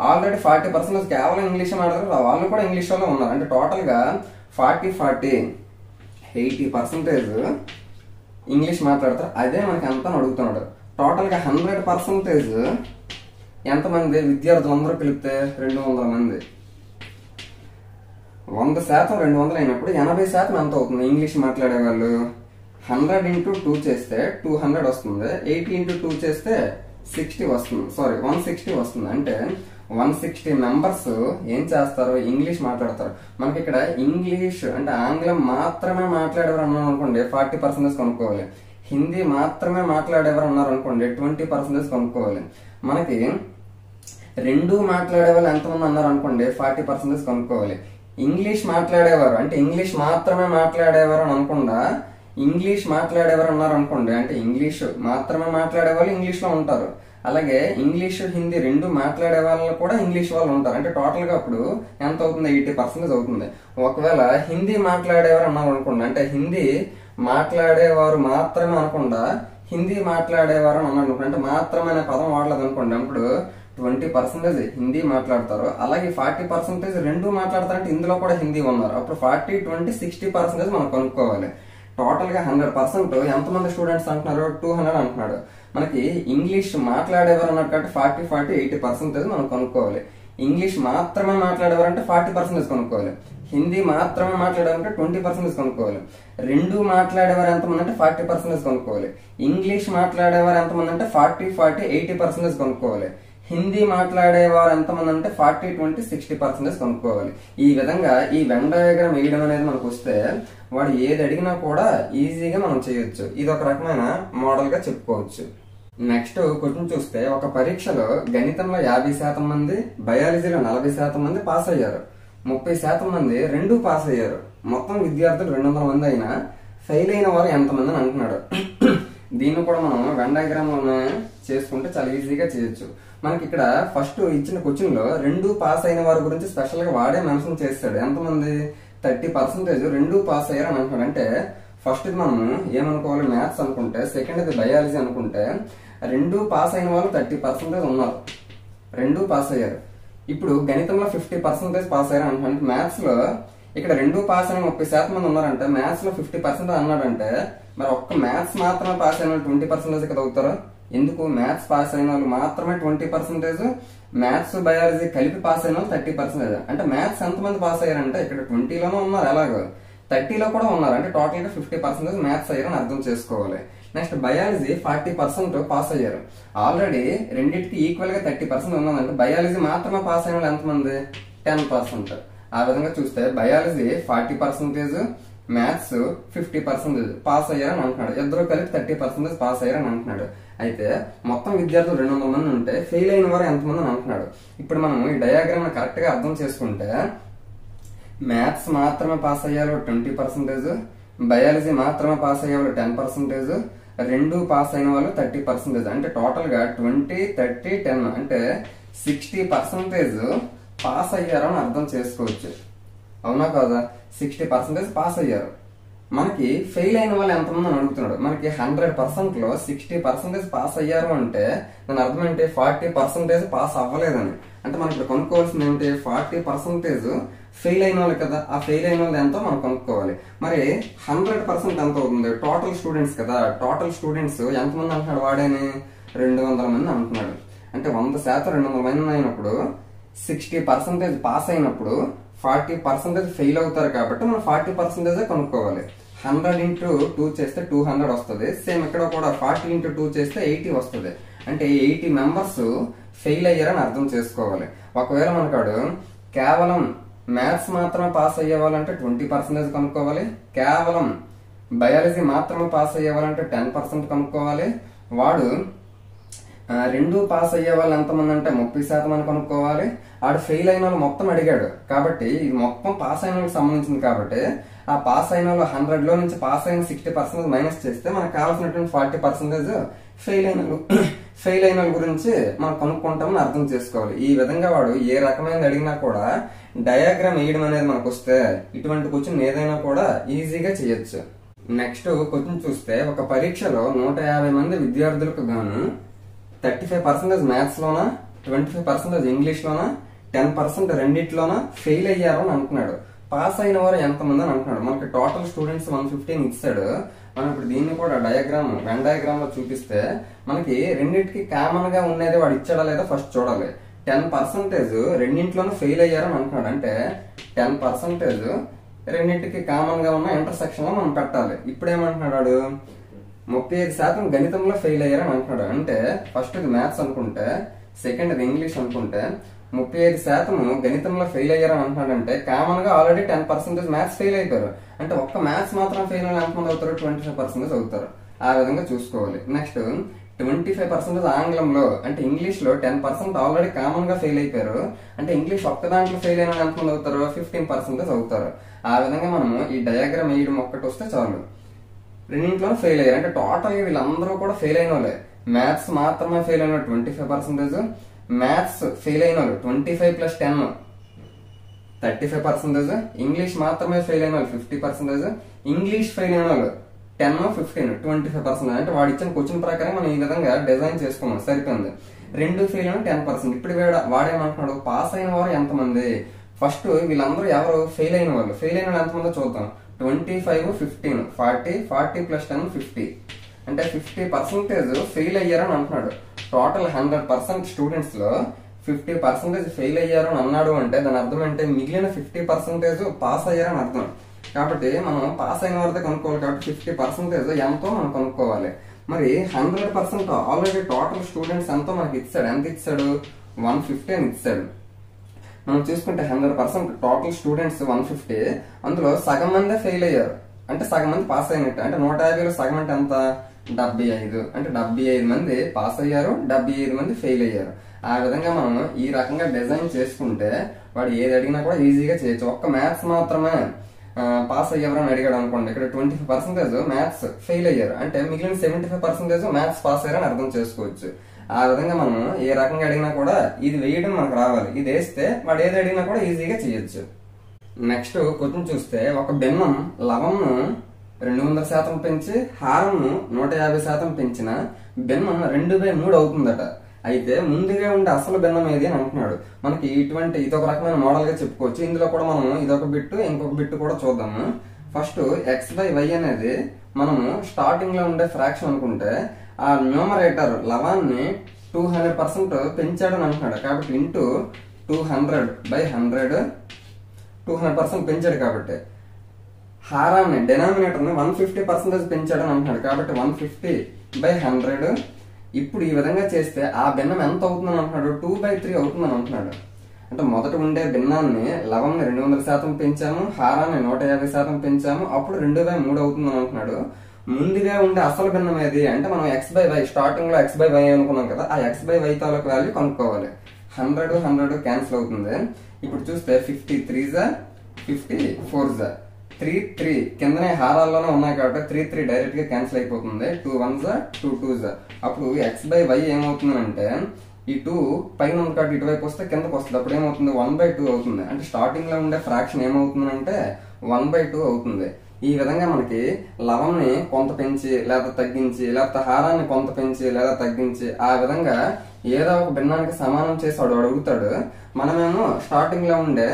ఆల్రెడీ 40% కేవలం ఇంగ్లీష్ మాట్లాడతారు, వాళ్ళు కూడా ఇంగ్లీష్ లో ఉన్నారు. అంటే టోటల్ గా 80% ఇంగ్లీష్ మాట్లాడతారు. అదే మనకి ఎంత అడుగుతున్నాడు. టోటల్ గా 100% ఎంతమంది విద్యార్థులందరూ కలిపితే 200 మంది. 100% 200 అయినప్పుడు 80% ఎంత అవుతుంది ఇంగ్లీష్ మాట్లాడే వాళ్ళు. 100 into 2 చేస్తే 200 వస్తుంది. 80 into 2 చేస్తే 60 వస్తుంది. 160 వస్తుంది. అంటే 160 మెంబర్స్ ఏం చేస్తారు, ఇంగ్లీష్ మాట్లాడతారు. మనకి ఇక్కడ ఇంగ్లీష్ అంటే ఆంగ్లం మాత్రమే మాట్లాడేవారు అన్నారు అనుకోండి 40% కనుక్కోవాలి. హిందీ మాత్రమే మాట్లాడేవారు అన్నారు అనుకోండి 20% కనుక్కోవాలి. మనకి రెండు మాట్లాడే వాళ్ళు ఎంతమంది అన్నారు అనుకోండి 40% కనుక్కోవాలి. ఇంగ్లీష్ మాట్లాడేవారు అంటే ఇంగ్లీష్ మాత్రమే మాట్లాడేవారు అని అనకుండా ఇంగ్లీష్ మాట్లాడేవారు అన్నారు అనుకోండి, అంటే ఇంగ్లీష్ మాత్రమే మాట్లాడేవాళ్ళు ఇంగ్లీష్ లో ఉంటారు. అలాగే ఇంగ్లీష్ హిందీ రెండు మాట్లాడే వాళ్ళు కూడా ఇంగ్లీష్ వాళ్ళు ఉంటారు. అంటే టోటల్ గా అప్పుడు ఎంత అవుతుంది, 80% అవుతుంది. ఒకవేళ హిందీ మాట్లాడేవారు అన్నారు అనుకోండి, అంటే హిందీ మాట్లాడేవారు మాత్రమే అనకుండా హిందీ మాట్లాడేవారు అని అన్నారు అంటే మాత్రమే అనే పదం వాడలేదు అనుకోండి, అప్పుడు 20% హిందీ మాట్లాడతారు. అలాగే 40% రెండు మాట్లాడతారు. అంటే ఇందులో కూడా హిందీ ఉన్నారు. అప్పుడు 40, 20, 60% మనం కనుక్కోవాలి. టోటల్ గా 100% ఎంతమంది స్టూడెంట్స్ అంటున్నారు, 200 అంటున్నాడు. మనకి ఇంగ్లీష్ మాట్లాడేవారు అన్నట్టు కాబట్టి 40, 80% మనం కనుక్కోవాలి. ఇంగ్లీష్ మాత్రమే మాట్లాడేవారు అంటే 40% కనుక్కోవాలి. హిందీ మాత్రమే మాట్లాడేవారంటే 20% కనుక్కోవాలి. రెండు మాట్లాడేవారు ఎంతమంది అంటే 40% కనుక్కోవాలి. ఇంగ్లీష్ మాట్లాడేవారు ఎంతమంది అంటే 40, 80% కనుక్కోవాలి. హిందీ మాట్లాడేవారు ఎంతమంది అంటే 40, 20, 60% కనుక్కోవాలి. ఈ విధంగా ఈ వెన్ డయాగ్రామ్ వేయడం అనేది మనకు వస్తే వాడు ఏది అడిగినా కూడా ఈజీగా మనం చేయొచ్చు. ఇది ఒక రకమైన మోడల్ గా చెప్పుకోవచ్చు. నెక్స్ట్ క్వశ్చన్ చూస్తే, ఒక పరీక్షలో గణితంలో 50% మంది, బయాలజీలో 40% మంది పాస్ అయ్యారు. 30% మంది 2 పాస్ అయ్యారు. మొత్తం విద్యార్థులు 200 మంది అయినా ఫెయిల్ అయిన వారు ఎంతమంది అని అంటున్నాడు. దీన్ని కూడా మనం వెన్ డయాగ్రామ్ లోనే చేసుకుంటే చాలా ఈజీగా చేయొచ్చు. మనకి ఇక్కడ ఫస్ట్ ఇచ్చిన క్వశ్చన్ లో 2 పాస్ అయిన వారి గురించి స్పెషల్ గా వాడే మెన్షన్ చేస్తాడు. ఎంతమంది? 30% 2 పాస్ అయ్యారు అని అంటున్నాడు. అంటే ఫస్ట్ ఇది మనం ఏమనుకోవాలి? మ్యాథ్స్ అనుకుంటే, సెకండ్ ఇది బయాలజీ అనుకుంటే 2 పాస్ అయిన వాళ్ళు 30% ఉన్నారు. 2 పాస్ అయ్యారు. ఇప్పుడు గణితంలో 50% పాస్ అయ్యారు అంటున్నాడు. మ్యాథ్స్ లో ఇక్కడ 2 పాస్ అయిన 30% మంది ఉన్నారంటే మ్యాథ్స్ లో 50% అన్నాడంటే మరి ఒక్క మ్యాథ్స్ మాత్రమే పాస్ అయిన 20% కదా అవుతారు. ఎందుకు? మ్యాథ్స్ పాస్ అయిన వాళ్ళు మాత్రమే 20%, మ్యాథ్స్ బయాలజీ కలిపి పాస్ అయిన వాళ్ళు 30%. అంటే మ్యాథ్స్ ఎంతమంది పాస్ అయ్యారంటే ఇక్కడ 20లోనే ఉన్నారు, ఎలాగో 30లో కూడా ఉన్నారు. అంటే టోటల్ గా 50% మ్యాథ్స్ అయ్యారని అర్థం చేసుకోవాలి. నెక్స్ట్ బయాలజీ 40% పాస్ అయ్యారు. ఆల్రెడీ రెండింటికి ఈక్వల్ గా 30% ఉన్నదంటే బయాలజీ మాత్రమే పాస్ అయిన వాళ్ళు ఎంతమంది? 10%. ఆ విధంగా చూస్తే బయాలజీ 40%, మ్యాథ్స్ 50% పాస్ అయ్యారని అంటున్నాడు. ఇద్దరు కలిపి 30% పాస్ అయ్యారని అంటున్నాడు. అయితే మొత్తం విద్యార్థులు 200 మంది ఉంటే ఫెయిల్ అయిన వారు ఎంతమంది అని అంటున్నాడు. ఇప్పుడు మనం ఈ డయాగ్రామ్ కరెక్ట్ గా అర్థం చేసుకుంటే మ్యాథ్స్ మాత్రమే పాస్ అయ్యారు 20%, బయాలజీ మాత్రమే పాస్ అయ్యేవాళ్ళు 10%, 2 పాస్ అయిన వాళ్ళు 30%. అంటే టోటల్ గా 20, 30, 10 అంటే 60% పాస్ అయ్యారని అర్థం చేసుకోవచ్చు. అవునా కాదా? 60% పాస్ అయ్యారు. మనకి ఫెయిల్ అయిన వాళ్ళు ఎంతమంది అని అడుగుతున్నాడు. మనకి 100% లో 60% పాస్ అయ్యారు అంటే దాని అర్థం ఏంటి? 40% పాస్ అవ్వలేదని. అంటే మనకి ఇప్పుడు కొనుక్కోవాల్సింది ఏంటి? 40% ఫెయిల్ అయిన వాళ్ళు కదా. ఆ ఫెయిల్ అయిన వాళ్ళు ఎంతో మనం కొనుక్కోవాలి. మరి 100% ఎంత అవుతుంది? టోటల్ స్టూడెంట్స్ కదా. టోటల్ స్టూడెంట్స్ ఎంతమంది అంటున్నాడు వాడేని? 200 మంది అంటున్నాడు. అంటే 100% 200 మంది అయినప్పుడు 60% పాస్ అయినప్పుడు 40% ఫెయిల్ అవుతారు కాబట్టి మనం 40% కొనుక్కోవాలి. 100 into 2 చేస్తే 200 వస్తుంది. సేమ్ ఇక్కడ కూడా 40 into 2 చేస్తే 80 వస్తుంది. అంటే 80 మెంబర్స్ ఫెయిల్ అయ్యారని అర్థం చేసుకోవాలి. ఒకవేళ మనకాడు కేవలం మ్యాథ్స్ మాత్రమే పాస్ అయ్యేవాళ్ళంటే 20% కనుక్కోవాలి. కేవలం బయాలజీ మాత్రమే పాస్ అయ్యేవాళ్ళంటే 10% కనుక్కోవాలి. వాడు 2 పాస్ అయ్యే వాళ్ళు ఎంతమంది అంటే 30% అని కనుక్కోవాలి. ఆడు ఫెయిల్ అయిన వాళ్ళు మొత్తం అడిగాడు కాబట్టి ఇది మొత్తం పాస్ అయిన వాళ్ళకి సంబంధించింది కాబట్టి ఆ పాస్ అయిన వాళ్ళు 100లో నుంచి పాస్ అయిన 60% మైనస్ చేస్తే మనకు కావాల్సినటువంటి 40% ఫెయిల్ అయిన వాళ్ళ గురించి మనం కనుక్కుంటామని అర్థం చేసుకోవాలి. ఈ విధంగా వాడు ఏ రకమైనది అడిగినా కూడా డయాగ్రామ్ వేయడం అనేది మనకు వస్తే ఇటువంటి క్వశ్చన్ ఏదైనా కూడా ఈజీగా చేయొచ్చు. నెక్స్ట్ క్వశ్చన్ చూస్తే ఒక పరీక్షలో 150 మంది విద్యార్థులకు గాను 35% మ్యాథ్స్ లోనా, 25% ఇంగ్లీష్ లోనా, 10% రెండిట్లోనా ఫెయిల్ అయ్యారు అని అంటున్నాడు. పాస్ అయిన వారు ఎంతమంది అని అంటున్నాడు. మనకి టోటల్ స్టూడెంట్స్ 115 ఇచ్చాడు. మనం ఇప్పుడు దీన్ని కూడా డయాగ్రామ్ వెన్ డయాగ్రామ్ లో చూపిస్తే మనకి రెండింటికి కామన్ గా ఉండేది వాడు ఇచ్చాడా లేదా ఫస్ట్ చూడాలి. 10% రెండింటిలోనూ ఫెయిల్ అయ్యారని అంటున్నాడు. అంటే 10% రెండింటికి కామన్ గా ఉన్న ఇంటర్సెక్షన్ లో మనం పెట్టాలి. ఇప్పుడు ఏమంటున్నాడు? 35% గణితంలో ఫెయిల్ అయ్యారని అంటున్నాడు. అంటే ఫస్ట్ ఇది మ్యాథ్స్ అనుకుంటే, సెకండ్ ఇది ఇంగ్లీష్ అనుకుంటే 35% గణితంలో ఫెయిల్ అయ్యారని అంటున్నాడు. అంటే కామన్ గా ఆల్రెడీ 10% మ్యాథ్స్ ఫెయిల్ అయిపోయారు. అంటే ఒక్క మ్యాథ్స్ మాత్రం ఫెయిల్ అయిన ఎంతమంది అవుతారు? 25% అవుతారు. ఆ విధంగా చూసుకోవాలి. నెక్స్ట్ 25% ఆంగ్లంలో అంటే ఇంగ్లీష్ లో 10% ఆల్రెడీ కామన్ గా ఫెయిల్ అయిపోయారు. అంటే ఇంగ్లీష్ ఒక్క దాంట్లో ఫెయిల్ అయిన ఎంతమంది అవుతారు? 15% అవుతారు. ఆ విధంగా మనము ఈ డయాగ్రామ్ వేయడం ఒక్కటి వస్తే చాలు. రెండింటిలో ఫెయిల్ అయ్యారు. అంటే టోటల్ గా వీళ్ళందరూ కూడా ఫెయిల్ అయిన వాళ్ళే. మ్యాథ్స్ మాత్రమే ఫెయిల్ అయిన 25%, మ్యాథ్స్ ఫెయిల్ అయిన వాళ్ళు 25 + 10 35%, ఇంగ్లీష్ మాత్రమే ఫెయిల్ అయిన వాళ్ళు 50%, ఇంగ్లీష్ ఫెయిల్ అయిన వాళ్ళు 10, 15 25%. అంటే వాడు ఇచ్చిన క్వశ్చన్ ప్రకారం మనం ఈ విధంగా డిజైన్ చేసుకున్నాం, సరిపోయింది. 2 ఫెయిల్ అయిన 10%. ఇప్పుడు వాడేమంటున్నాడు? పాస్ అయిన వారు ఎంతమంది? ఫస్ట్ వీళ్ళందరూ ఎవరు ఫెయిల్ అయిన వాళ్ళు? ఫెయిల్ అయిన వాళ్ళు ఎంతమందో చూద్దాం. 25, 15 40 40 + 10 50. అంటే 50% ఫెయిల్ అయ్యారని అంటున్నాడు. టోటల్ 100% స్టూడెంట్స్ లో 50% ఫెయిల్ అయ్యారు అని అన్నాడు. అంటే దాని అర్థం అంటే మిగిలిన 50% పాస్ అయ్యారని అర్థం. కాబట్టి మనం పాస్ అయిన వారితో కనుక్కోవాలి. కాబట్టి 50% ఎంతో మనం కనుక్కోవాలి. మరి 100% ఆల్రెడీ టోటల్ స్టూడెంట్స్ ఎంతో మనకి ఇచ్చాడు. ఎంత ఇచ్చాడు? 150 అని ఇచ్చాడు. మనం చూసుకుంటే 100% టోటల్ స్టూడెంట్స్ 150, అందులో సగం మందే ఫెయిల్ అయ్యారు. అంటే సగం మంది పాస్ అయినట్టు. అంటే 150లో సగం అంటే ఎంత? 75. అంటే 75 మంది పాస్ అయ్యారు, 75 మంది ఫెయిల్ అయ్యారు. ఆ విధంగా మనం ఈ రకంగా డిజైన్ చేసుకుంటే వాడు ఏది అడిగినా కూడా ఈజీగా చేయొచ్చు. ఒక్క మ్యాథ్స్ మాత్రమే పాస్ అయ్యేవరని అడిగాడు అనుకోండి, ఇక్కడ 25% మ్యాథ్స్ ఫెయిల్ అయ్యారు అంటే మిగిలిన 75% మ్యాథ్స్ పాస్ అయ్యారని అర్థం చేసుకోవచ్చు. ఆ విధంగా మనం ఏ రకంగా అడిగినా కూడా ఇది వేయడం మనకు రావాలి, ఇది వేస్తే వాడు ఏది అడిగినా కూడా ఈజీగా చేయొచ్చు. నెక్స్ట్ క్వశ్చన్ చూస్తే, ఒక భిన్నం లవంను 200% పెంచి హారంను 150% పెంచిన భిన్నం 2/3 అవుతుందట. అయితే ముందుగా ఉండే అసలు భిన్నం ఏది అని అంటున్నాడు. మనకి ఇదొక రకమైన మోడల్ గా చెప్పుకోవచ్చు. ఇందులో కూడా మనం ఇదొక బిట్టు ఇంకొక బిట్టు కూడా చూద్దాము. ఫస్ట్ x/y అనేది మనము స్టార్టింగ్ లో ఉండే ఫ్రాక్షన్ అనుకుంటే, ఆ న్యూమరేటర్ లవాన్ని 200% పెంచాడని అంటున్నాడు కాబట్టి ఇంటూ 200/100 200% పెంచాడు కాబట్టి, హారాన్ని డినామినేటర్ ని 150% పెంచాడని అంటున్నాడు కాబట్టి 150/100. ఇప్పుడు ఈ విధంగా చేస్తే ఆ భిన్నం ఎంత అవుతుందని అంటున్నాడు, 2/3 అవుతుందని అంటున్నాడు. అంటే మొదట ఉండే భిన్నాన్ని లవంని 200% పెంచాము, హారాన్ని 150% పెంచాము, అప్పుడు 2/3 అవుతుందని అంటున్నాడు. ముందుగా ఉండే అసలు భిన్నం ఏది అంటే మనం x/y స్టార్టింగ్ లో x/y అనుకున్నాం కదా, ఆ x/y తాలూకు వాల్యూ కనుక్కోవాలి. 100 క్యాన్సిల్ అవుతుంది. ఇప్పుడు చూస్తే 53 3 కిందనే హారాల్లోనే ఉన్నాయి కాబట్టి 3 డైరెక్ట్ గా క్యాన్సిల్ అయిపోతుంది. 2 1s 2 2s. అప్పుడు x/y ఏమవుతుందంటే, ఈ 2 పైన ఉంది కాబట్టి ఇటువైపు వస్తే కిందకు వస్తుంది, అప్పుడు ఏమవుతుంది 1/2 అవుతుంది. అంటే స్టార్టింగ్ లో ఉండే ఫ్రాక్షన్ ఏమవుతుందంటే 1/2 అవుతుంది. ఈ విధంగా మనకి లవంని కొంత పెంచి లేదా తగ్గించి, లేకపోతే హారాన్ని కొంత పెంచి లేదా తగ్గించి, ఆ విధంగా ఏదో ఒక భిన్నానికి సమానం చేసి వాడు అడుగుతాడు. మనమేమో స్టార్టింగ్ లో ఉండే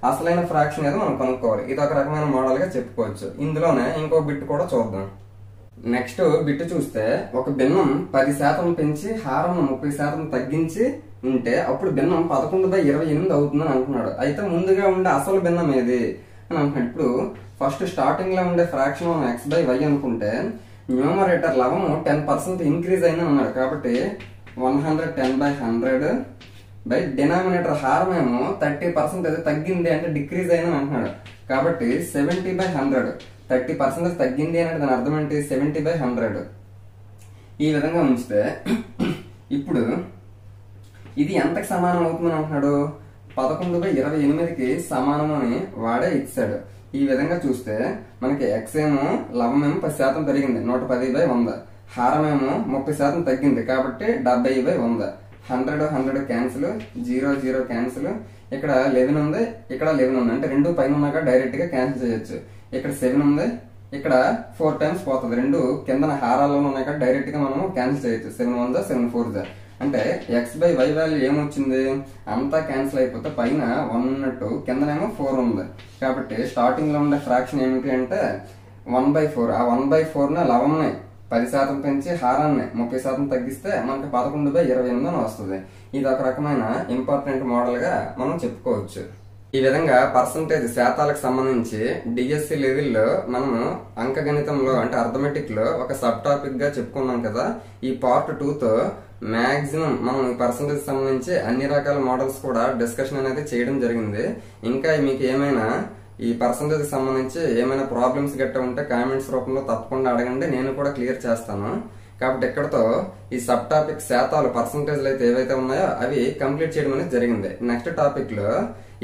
అసలైన ఫ్రాక్షన్ ఏదో మనం కనుక్కోవాలి. ఇది ఒక రకమైన మోడల్ గా చెప్పుకోవచ్చు. ఇందులోనే ఇంకో బిట్ కూడా చూద్దాం. నెక్స్ట్ బిట్ చూస్తే, ఒక భిన్నం 10% పెంచి హారం 30% తగ్గించి ఉంటే అప్పుడు భిన్నం 11/28 అవుతుందని అంటున్నాడు. అయితే ముందుగా ఉండే అసలు భిన్నం ఏది అని అంటున్నాడు. ఇప్పుడు ఫస్ట్ స్టార్టింగ్ లో ఉండే ఫ్రాక్షన్ మనం x/y అనుకుంటే, న్యూమరేటర్ లవం 10% ఇంక్రీజ్ అయిందని అన్నాడు కాబట్టి 110/100 బై డినామినేటర్ హారం ఏమో 30% తగ్గింది అంటే డిక్రీజ్ అయిందని అంటున్నాడు కాబట్టి 70/100. 30% తగ్గింది అంటే దాని అర్థం ఏంటి, 70/100. ఈ విధంగా ఉంచితే ఇప్పుడు ఇది ఎంతకు సమానం అవుతుందని అంటున్నాడు, 11/28కి సమానం అని వాడే ఇచ్చాడు. ఈ విధంగా చూస్తే మనకి x ఏమో లవం ఏమో 10% పెరిగింది 110/100, హారం ఏమో 30% తగ్గింది కాబట్టి 70/100. 100 క్యాన్సిల్, 0 క్యాన్సిల్, ఇక్కడ 11 ఉంది, ఇక్కడ 11 ఉంది, అంటే రెండు పైన ఉన్నాక డైరెక్ట్ గా క్యాన్సిల్ చేయొచ్చు. ఇక్కడ 7 ఉంది, ఇక్కడ 4 టైమ్స్ పోతుంది, రెండు కింద హారాల్లో ఉన్నాయి కాబట్టి డైరెక్ట్ గా మనం క్యాన్సిల్ చేయొచ్చు. 7 1s 7 4s. అంటే x/y వాల్యూ ఏమొచ్చింది, అంతా క్యాన్సిల్ అయిపోతే పైన 1 ఉన్నట్టు కిందనేమో 4 ఉంది కాబట్టి స్టార్టింగ్ లో ఉండే ఫ్రాక్షన్ ఏమిటి అంటే 1/4. ఆ 1/4 లవంని 10% పెంచి హారాన్ని 30% తగ్గిస్తే మనకి 11/28 వస్తుంది. ఇది ఒక రకమైన ఇంపార్టెంట్ మోడల్ గా మనం చెప్పుకోవచ్చు. ఈ విధంగా పర్సంటేజ్ శాతాలకు సంబంధించి డిఎస్సి లెవెల్లో మనము అంకగణితంలో అంటే అర్థమెటిక్ లో ఒక సబ్ టాపిక్ గా చెప్పుకున్నాం కదా. ఈ పార్ట్ 2తో మాక్సిమం మనం ఈ పర్సంటేజ్ సంబంధించి అన్ని రకాల మోడల్స్ కూడా డిస్కషన్ అనేది చేయడం జరిగింది. ఇంకా మీకు ఏమైనా ఈ పర్సంటేజ్ సంబంధించి ఏమైనా ప్రాబ్లమ్స్ గట్ట ఉంటే కామెంట్స్ రూపంలో తప్పకుండా అడగండి, నేను కూడా క్లియర్ చేస్తాను. కాబట్టి ఇక్కడతో ఈ సబ్ టాపిక్ శాతాలు పర్సంటేజ్లు అయితే ఏవైతే ఉన్నాయో అవి కంప్లీట్ చేయడం అనేది జరిగింది. నెక్స్ట్ టాపిక్ లో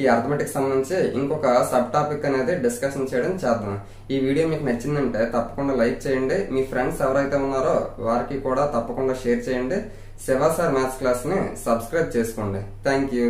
ఈ అర్థమెటిక్ సంబంధించి ఇంకొక సబ్ టాపిక్ అనేది డిస్కషన్ చేయడం చేద్దాం. ఈ వీడియో మీకు నచ్చిందంటే తప్పకుండా లైక్ చేయండి, మీ ఫ్రెండ్స్ ఎవరైతే ఉన్నారో వారికి కూడా తప్పకుండా షేర్ చేయండి. శివ సార్ మ్యాథ్స్ క్లాస్ ని సబ్స్క్రైబ్ చేసుకోండి. Thank you.